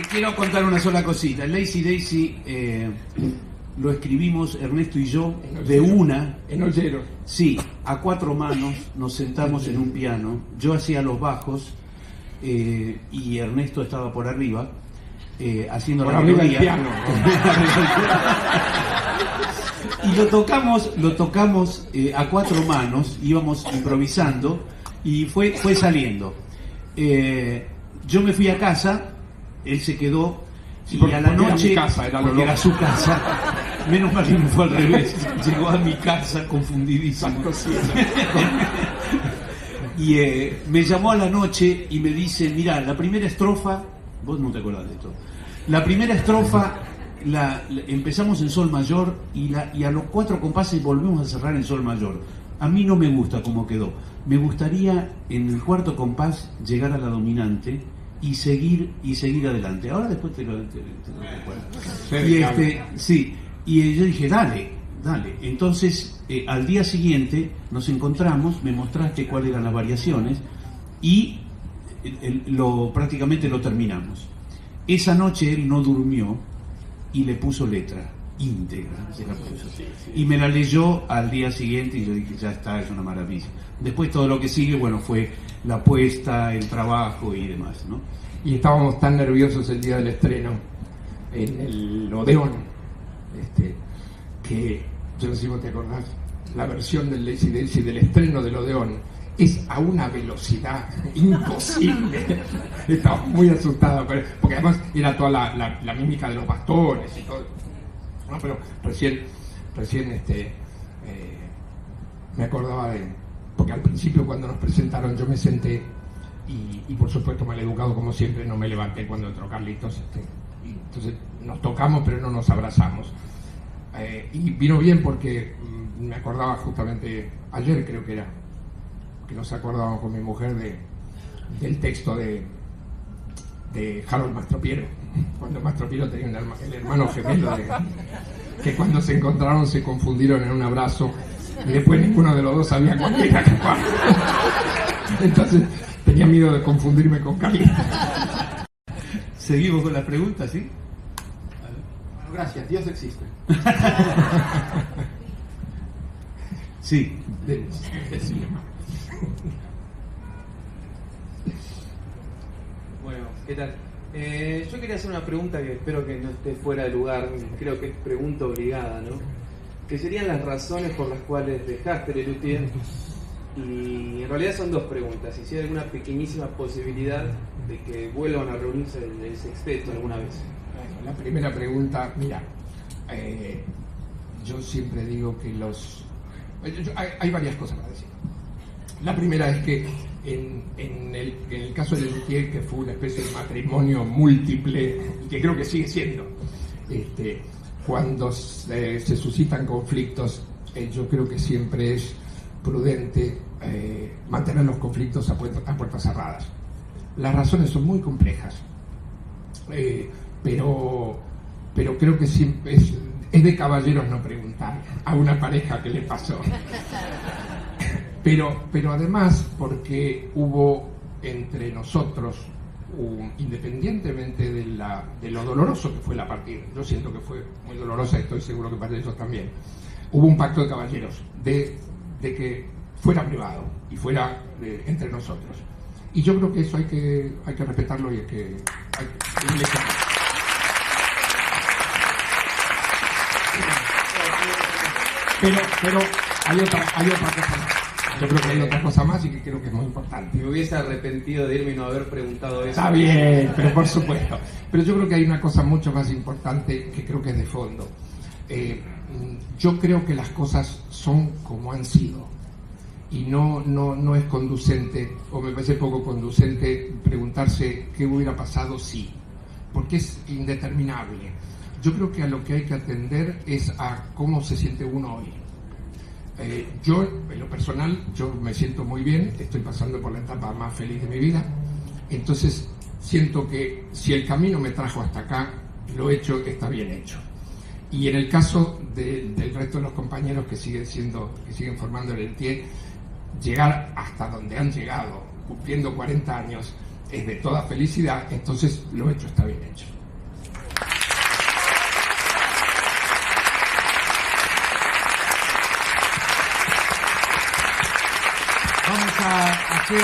Quiero contar una sola cosita. El Lazy Daisy lo escribimos Ernesto y yo En de Ollero. una. En Ollero. Sí, a 4 manos nos sentamos en un piano, yo hacía los bajos y Ernesto estaba por arriba haciendo Por la arriba del melodía. piano. Y lo tocamos a 4 manos, íbamos improvisando y fue saliendo. Yo me fui a casa, él se quedó Sí, y porque- a la porque era noche, mi casa, era lo porque era loco. su casa, menos mal que no fue al revés, llegó a mi casa confundidísimo. Y me llamó a la noche y me dice, mira, la primera estrofa, vos no te acordás de esto, la primera estrofa la empezamos en sol mayor y a los 4 compases volvemos a cerrar en sol mayor. A mí no me gusta cómo quedó. Me gustaría en el 4º compás llegar a la dominante y seguir adelante. Ahora después te lo recuerdo. Y sí, y yo dije, dale. Entonces, al día siguiente nos encontramos, me mostraste cuáles eran las variaciones y prácticamente lo terminamos. Esa noche él no durmió y le puso letra íntegra, se la puso. Y me la leyó al día siguiente y yo dije, ya está, es una maravilla. Después todo lo que sigue, bueno, fue la apuesta, el trabajo y demás, ¿no? Y estábamos tan nerviosos el día del estreno en el Odeón, que yo no sé si vos te acordás, la versión del Lazy Daisy del estreno del Odeón es a una velocidad imposible. Estaba muy asustada, porque además era toda la mímica de los bastones y todo. No, pero recién me acordaba porque al principio cuando nos presentaron yo me senté y por supuesto mal educado como siempre no me levanté cuando entró Carlitos, y entonces nos tocamos pero no nos abrazamos, y vino bien porque me acordaba justamente ayer, creo que era, que nos acordábamos con mi mujer del texto de Harold Mastropiero, cuando Mastropiero tenía el hermano gemelo que cuando se encontraron se confundieron en un abrazo y después ninguno de los dos sabía cuál era capaz. Entonces tenía miedo de confundirme con Carlitos. Seguimos con las preguntas, ¿sí? Bueno, gracias, Dios existe. Sí. Del cinema. Bueno, ¿qué tal? Yo quería hacer una pregunta que espero que no esté fuera de lugar, creo que es pregunta obligada, ¿no? Que serían las razones por las cuales dejaste Lelutier, y en realidad son 2 preguntas, y si hay alguna pequeñísima posibilidad de que vuelvan a reunirse en el sexteto alguna vez. La primera pregunta, mira, yo siempre digo que hay varias cosas para decir. La primera es que en el caso de Lelutier, que fue una especie de matrimonio múltiple, y que creo que sigue siendo, cuando se suscitan conflictos, yo creo que siempre es prudente mantener los conflictos a puertas cerradas. Las razones son muy complejas, pero creo que siempre es de caballeros no preguntar a una pareja qué le pasó. Pero además porque hubo entre nosotros, independientemente de lo doloroso que fue la partida, yo siento que fue muy dolorosa y estoy seguro que para ellos también, hubo un pacto de caballeros de que fuera privado y fuera entre nosotros. Y yo creo que eso hay que respetarlo y hay que pero hay otra cosa más. Yo creo que hay otra cosa más y que creo que es muy importante. Me hubiese arrepentido de irme y no haber preguntado eso. Está bien, pero por supuesto. Pero yo creo que hay una cosa mucho más importante que creo que es de fondo. Yo creo que las cosas son como han sido. Y no es conducente, o me parece poco conducente, preguntarse qué hubiera pasado si. Porque es indeterminable. Yo creo que a lo que hay que atender es a cómo se siente uno hoy. Yo, en lo personal, yo me siento muy bien, estoy pasando por la etapa más feliz de mi vida, entonces siento que si el camino me trajo hasta acá, lo hecho está bien hecho. Y en el caso del resto de los compañeros que siguen formando el TIE, llegar hasta donde han llegado, cumpliendo 40 años, es de toda felicidad, entonces lo hecho está bien hecho. que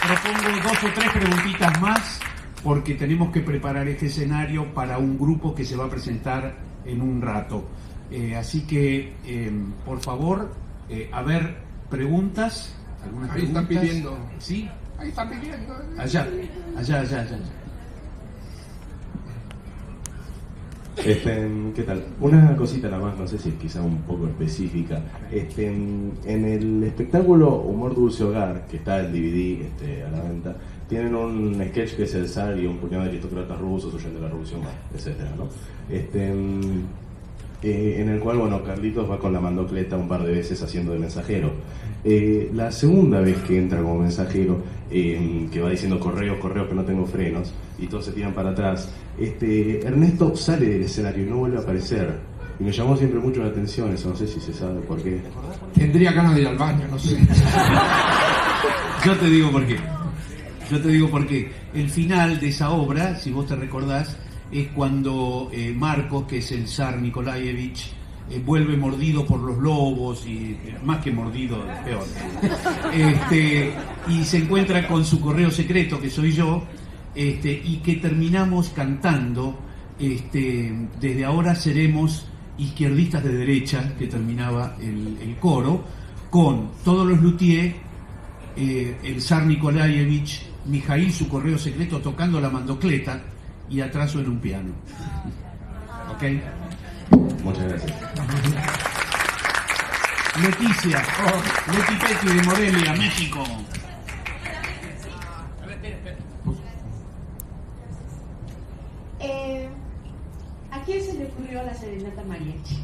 propongo 2 o 3 preguntitas más, porque tenemos que preparar este escenario para un grupo que se va a presentar en un rato. Así que, por favor, a ver, preguntas. ¿Algunas Ahí preguntas? están pidiendo. ¿Sí? Ahí están pidiendo. Allá. ¿Qué tal? Una cosita nada más, no sé si es quizá un poco específica. En el espectáculo Humor Dulce Hogar, que está en DVD a la venta, tienen un sketch que es el zar y un puñado de aristócratas rusos huyendo de la revolución, etcétera, ¿no? En el cual, bueno, Carlitos va con la mandocleta un par de veces haciendo de mensajero. La segunda vez que entra como mensajero, que va diciendo correos, que no tengo frenos, y todos se tiran para atrás, Ernesto sale del escenario y no vuelve a aparecer. Y me llamó siempre mucho la atención eso, no sé si se sabe por qué. Tendría ganas de ir al baño, no sé. Yo te digo por qué. El final de esa obra, si vos te recordás, es cuando Marcos, que es el zar Nikolaevich, vuelve mordido por los lobos, y más que mordido, peor. Y se encuentra con su correo secreto, que soy yo, y que terminamos cantando, desde ahora seremos izquierdistas de derecha, que terminaba el coro, con todos los luthiers, el zar Nikolaevich, Mijail, su correo secreto, tocando la mandocleta, y atrás suena un piano. ¿Ok? Muchas gracias. Leticia, Leti Petty de Morelia, México. ¿A quién se le ocurrió la serenata mariachi?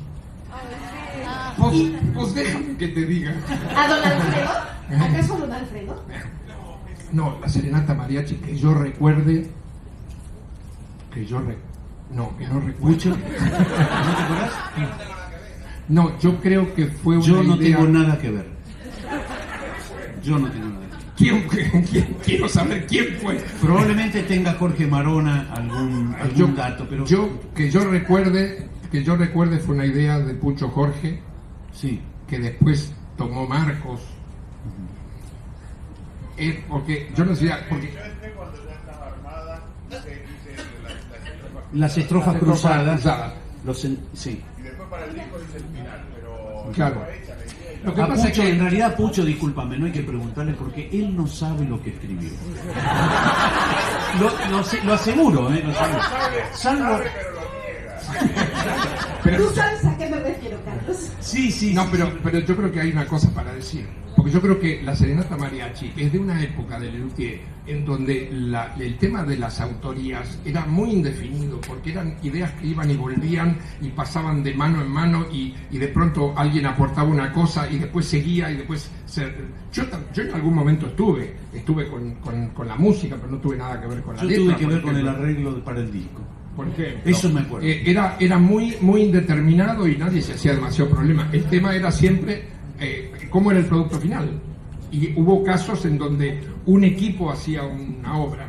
Pues déjame que te diga. ¿A don Alfredo? ¿Acaso don Alfredo? No, la serenata mariachi que yo recuerde. No, que no recuerdo. ¿No te acuerdas? No, yo creo que fue una Yo no idea. tengo nada que ver. Yo no tengo nada que ver. ¿Quién? Quiero saber quién fue. Probablemente tenga Jorge Marona algún dato, pero Que yo recuerde fue una idea de Pucho Jorge, sí. que después tomó Marcos. Porque yo no sé, porque Las estrofas cruzadas. Sí. Y después para el disco dice el final, pero claro. Lo que A pasa es Pucho, que en realidad Pucho, discúlpame, no hay que preguntarle porque él no sabe lo que escribió. Lo aseguro, lo aseguro. Salvo... ¿Tú sabes a qué me refiero, Carlos? Sí. No, pero yo creo que hay una cosa para decir. Porque yo creo que la serenata mariachi es de una época de Lelutier en donde el tema de las autorías era muy indefinido, porque eran ideas que iban y volvían y pasaban de mano en mano y de pronto alguien aportaba una cosa y después seguía y después... Yo en algún momento estuve con la música, pero no tuve nada que ver con la letra. Yo tuve que ver por con el ejemplo. arreglo para el disco. Por ejemplo, Eso me acuerdo. Era muy indeterminado y nadie se hacía demasiado problema. El tema era siempre cómo era el producto final. Y hubo casos en donde un equipo hacía una obra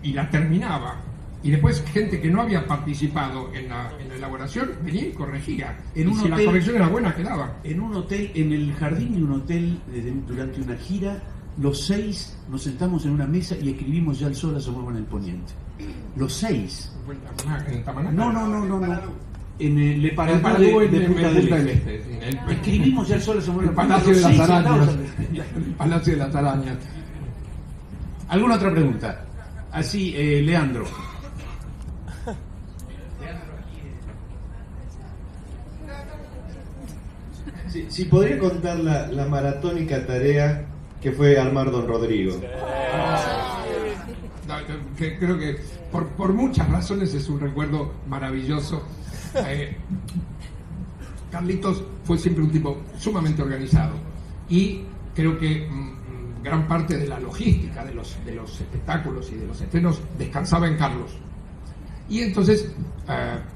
y la terminaba. Y después gente que no había participado en la elaboración venía y corregía. Y si la corrección era buena, quedaba. En un hotel, en el jardín de un hotel, durante una gira, los 6 nos sentamos en una mesa y escribimos Ya el sol asomaba en el poniente. Los 6. ¿En Tamaná? No. En el Le Paradú de Punta del Este. Escribimos Ya el sol asomaba en El el Palacio de poniente. las Arañas. Los El Palacio de las Arañas. ¿Alguna otra pregunta? Así, Leandro. Si podría contar la maratónica tarea que fue armar Don Rodrigo. Creo que por muchas razones es un recuerdo maravilloso. Carlitos fue siempre un tipo sumamente organizado y creo que gran parte de la logística de los espectáculos y de los estrenos descansaba en Carlos. Y entonces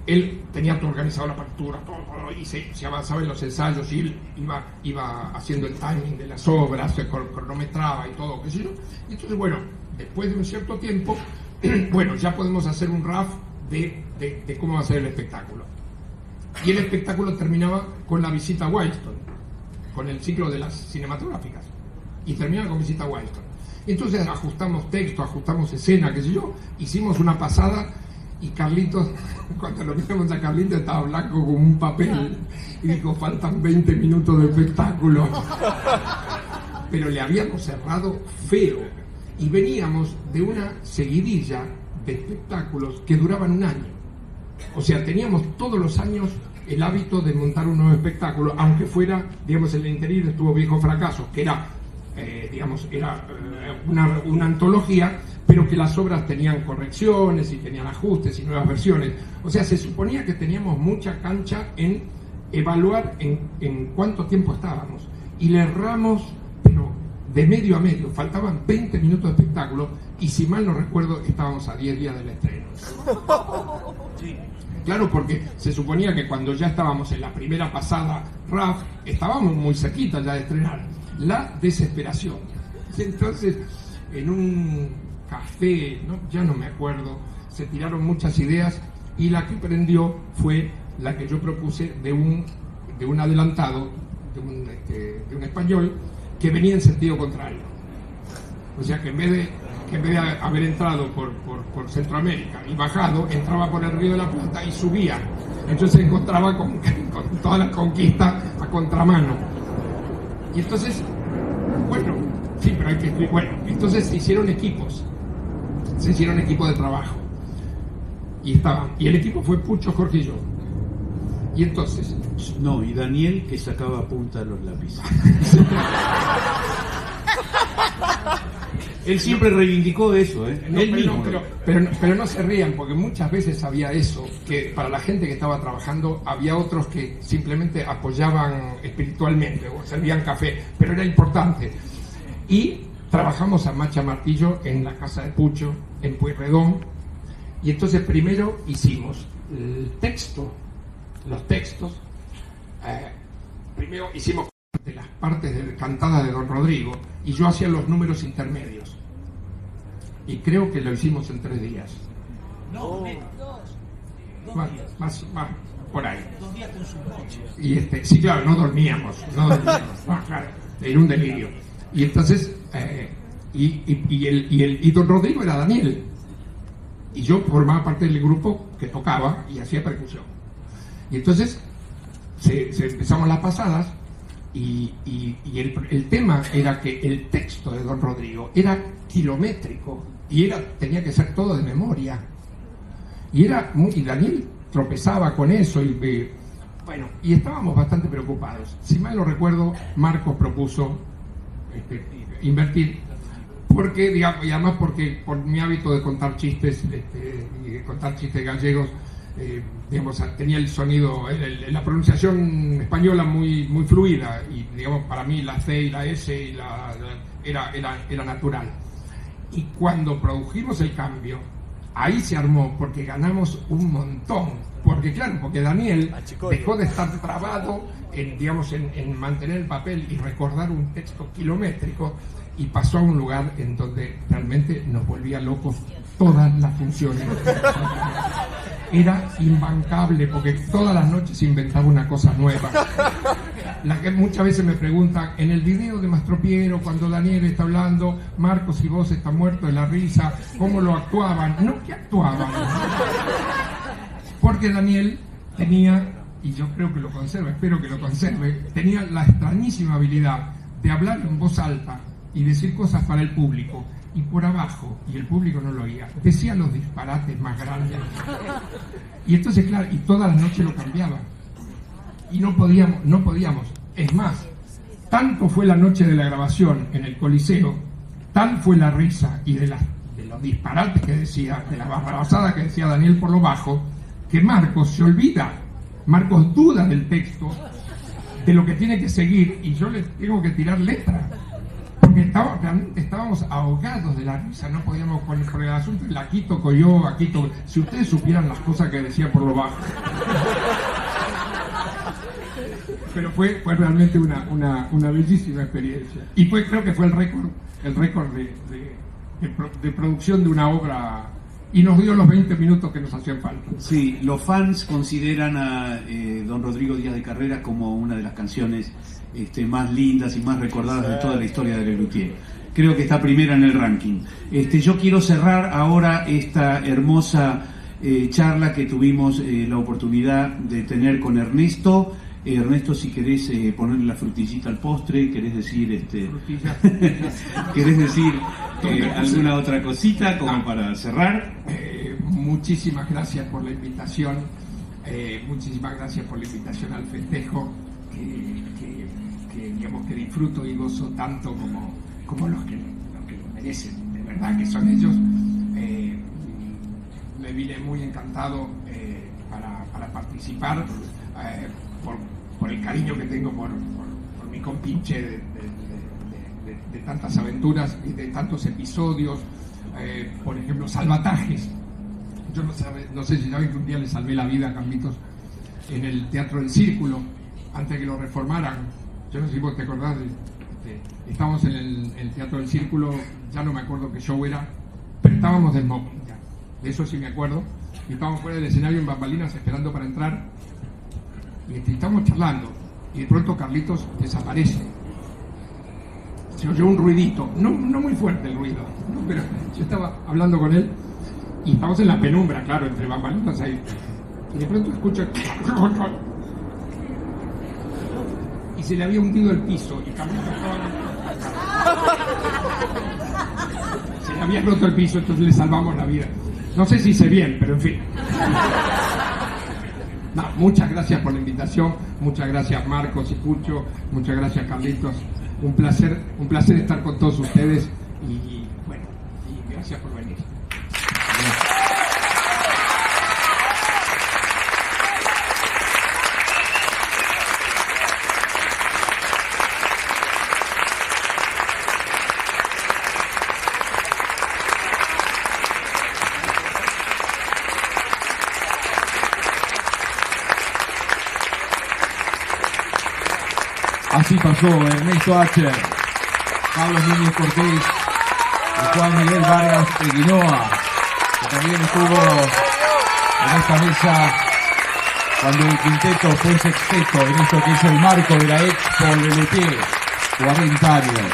él tenía todo organizado, la partitura, todo, y se avanzaba en los ensayos y él iba haciendo el timing de las obras, se cronometraba y todo, qué sé yo. Y entonces, bueno, después de un cierto tiempo, bueno, ya podemos hacer un RAF de cómo va a ser el espectáculo. Y el espectáculo terminaba con la visita a Wildstorm, con el ciclo de las cinematográficas. y terminaba con Visita Walton. Entonces ajustamos texto, ajustamos escena, qué sé yo, hicimos una pasada y Carlitos, cuando lo vimos a Carlitos estaba blanco como un papel y dijo, faltan 20 minutos de espectáculo. Pero le habíamos cerrado feo y veníamos de una seguidilla de espectáculos que duraban un año. O sea, teníamos todos los años el hábito de montar un nuevo espectáculo, aunque fuera, digamos, en el interior estuvo Viejo Fracaso, que era, una antología, pero que las obras tenían correcciones y tenían ajustes y nuevas versiones. O sea, se suponía que teníamos mucha cancha en evaluar en cuánto tiempo estábamos. Y le erramos, pero de medio a medio. Faltaban 20 minutos de espectáculo y, si mal no recuerdo, estábamos a 10 días del estreno. Claro, porque se suponía que cuando ya estábamos en la primera pasada RAF, estábamos muy cerquita ya de estrenar. La desesperación. Entonces, en un café, ¿no? Ya no me acuerdo, se tiraron muchas ideas y la que prendió fue la que yo propuse de un adelantado, de un español que venía en sentido contrario. O sea que en vez de haber entrado por Centroamérica y bajado, entraba por el Río de la Plata y subía. Entonces se encontraba con toda la conquista a contramano. Y entonces, bueno, sí, pero hay que explicar. Bueno, entonces se hicieron equipos de trabajo. Y el equipo fue Pucho, Jorge y yo. Y entonces... No, y Daniel, que sacaba punta a los lápices. Él siempre reivindicó eso, ¿eh? No, Él mismo. Pero no se rían, porque muchas veces había eso, que para la gente que estaba trabajando había otros que simplemente apoyaban espiritualmente o servían café, pero era importante. Y trabajamos a macha martillo en la casa de Pucho, en Pueyrredón, y entonces primero hicimos los textos, primero hicimos de las partes cantadas de Don Rodrigo y yo hacía los números intermedios y creo que lo hicimos en 3 días. No, Más por ahí. 2 días con su noche. Y sí, claro, no dormíamos. Claro, era un delirio. Y entonces y Don Rodrigo era Daniel y yo formaba parte del grupo que tocaba y hacía percusión. Y entonces empezamos las pasadas. Y el tema era que el texto de Don Rodrigo era kilométrico y tenía que ser todo de memoria. Y Daniel tropezaba con eso y estábamos bastante preocupados. Si mal no recuerdo, Marcos propuso invertir porque, digamos, y además porque por mi hábito de contar chistes y de contar chistes gallegos, digamos, tenía el sonido, la pronunciación española muy fluida y, digamos, para mí la C y la S era natural. Y cuando produjimos el cambio, ahí se armó, porque ganamos un montón. Porque Daniel dejó de estar trabado en mantener el papel y recordar un texto kilométrico y pasó a un lugar en donde realmente nos volvía locos todas las funciones. Era imbancable porque todas las noches inventaba una cosa nueva. La que muchas veces me preguntan, en el video de Mastropiero, cuando Daniel está hablando, Marcos y vos están muertos de la risa, ¿cómo lo actuaban? No, que actuaban. Porque Daniel tenía, y yo creo que lo conserva, espero que lo conserve, tenía la extrañísima habilidad de hablar en voz alta y decir cosas para el público, y por abajo, y el público no lo oía, decía los disparates más grandes. Y entonces, claro, y todas las noches lo cambiaba. Y no podíamos. Es más, tanto fue la noche de la grabación en el Coliseo, tal fue la risa y de los disparates que decía, de la barrabasada que decía Daniel por lo bajo, que Marcos se olvida, Marcos duda del texto, de lo que tiene que seguir, y yo le tengo que tirar letra. Porque realmente estábamos ahogados de la risa, no podíamos por el asunto, aquí toco yo, aquí toco. Si ustedes supieran las cosas que decía por lo bajo. Pero fue realmente una bellísima experiencia. Y creo que fue el récord de producción de una obra y nos dio los 20 minutos que nos hacían falta. Sí, los fans consideran a don Rodrigo Díaz de Carrera como una de las canciones más lindas y más recordadas de toda la historia de Lelutier. Creo que está primera en el ranking. Yo quiero cerrar ahora esta hermosa charla que tuvimos la oportunidad de tener con Ernesto. Ernesto, si querés ponerle la frutillita al postre, querés decir querés decir alguna otra cosita como para cerrar. Muchísimas gracias por la invitación, muchísimas gracias por la invitación al festejo que digamos que disfruto y gozo tanto como los que lo merecen, de verdad que son ellos. Me vine muy encantado para participar por el cariño que tengo por mi compinche de tantas aventuras y de tantos episodios, por ejemplo, salvatajes. Yo no sé si saben que un día le salvé la vida a Carlitos en el Teatro del Círculo, antes de que lo reformaran. Yo no sé si vos te acordás, estábamos en el Teatro del Círculo, ya no me acuerdo qué show era, pero estábamos de smoking, ya. De eso sí me acuerdo, y estábamos fuera del escenario en bambalinas esperando para entrar, y estábamos charlando, y de pronto Carlitos desaparece. Se oyó un ruidito, no muy fuerte el ruido, ¿no? Pero yo estaba hablando con él, y estamos en la penumbra, claro, entre bambalinas ahí, y de pronto escucho y se le había hundido el piso, y Carlitos estaba... se le había roto el piso, entonces le salvamos la vida. No sé si hice bien, pero en fin. No, muchas gracias por la invitación, muchas gracias Marcos y Pucho, muchas gracias Carlitos, un placer estar con todos ustedes y bueno, y gracias por venir. Así pasó Ernesto Acher, Carlos Núñez Cortés y Juan Miguel Vargas Eguinoa, que también estuvo en esta mesa cuando el quinteto fue sexteto en esto que es el marco de la Expo Lelutier, 40 años.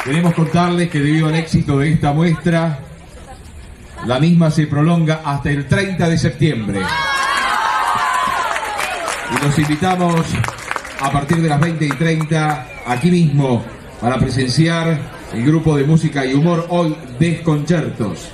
Queremos contarles que debido al éxito de esta muestra, la misma se prolonga hasta el 30 de septiembre. Y los invitamos a partir de las 20:30 aquí mismo para presenciar el grupo de música y humor Hoy Desconcertos.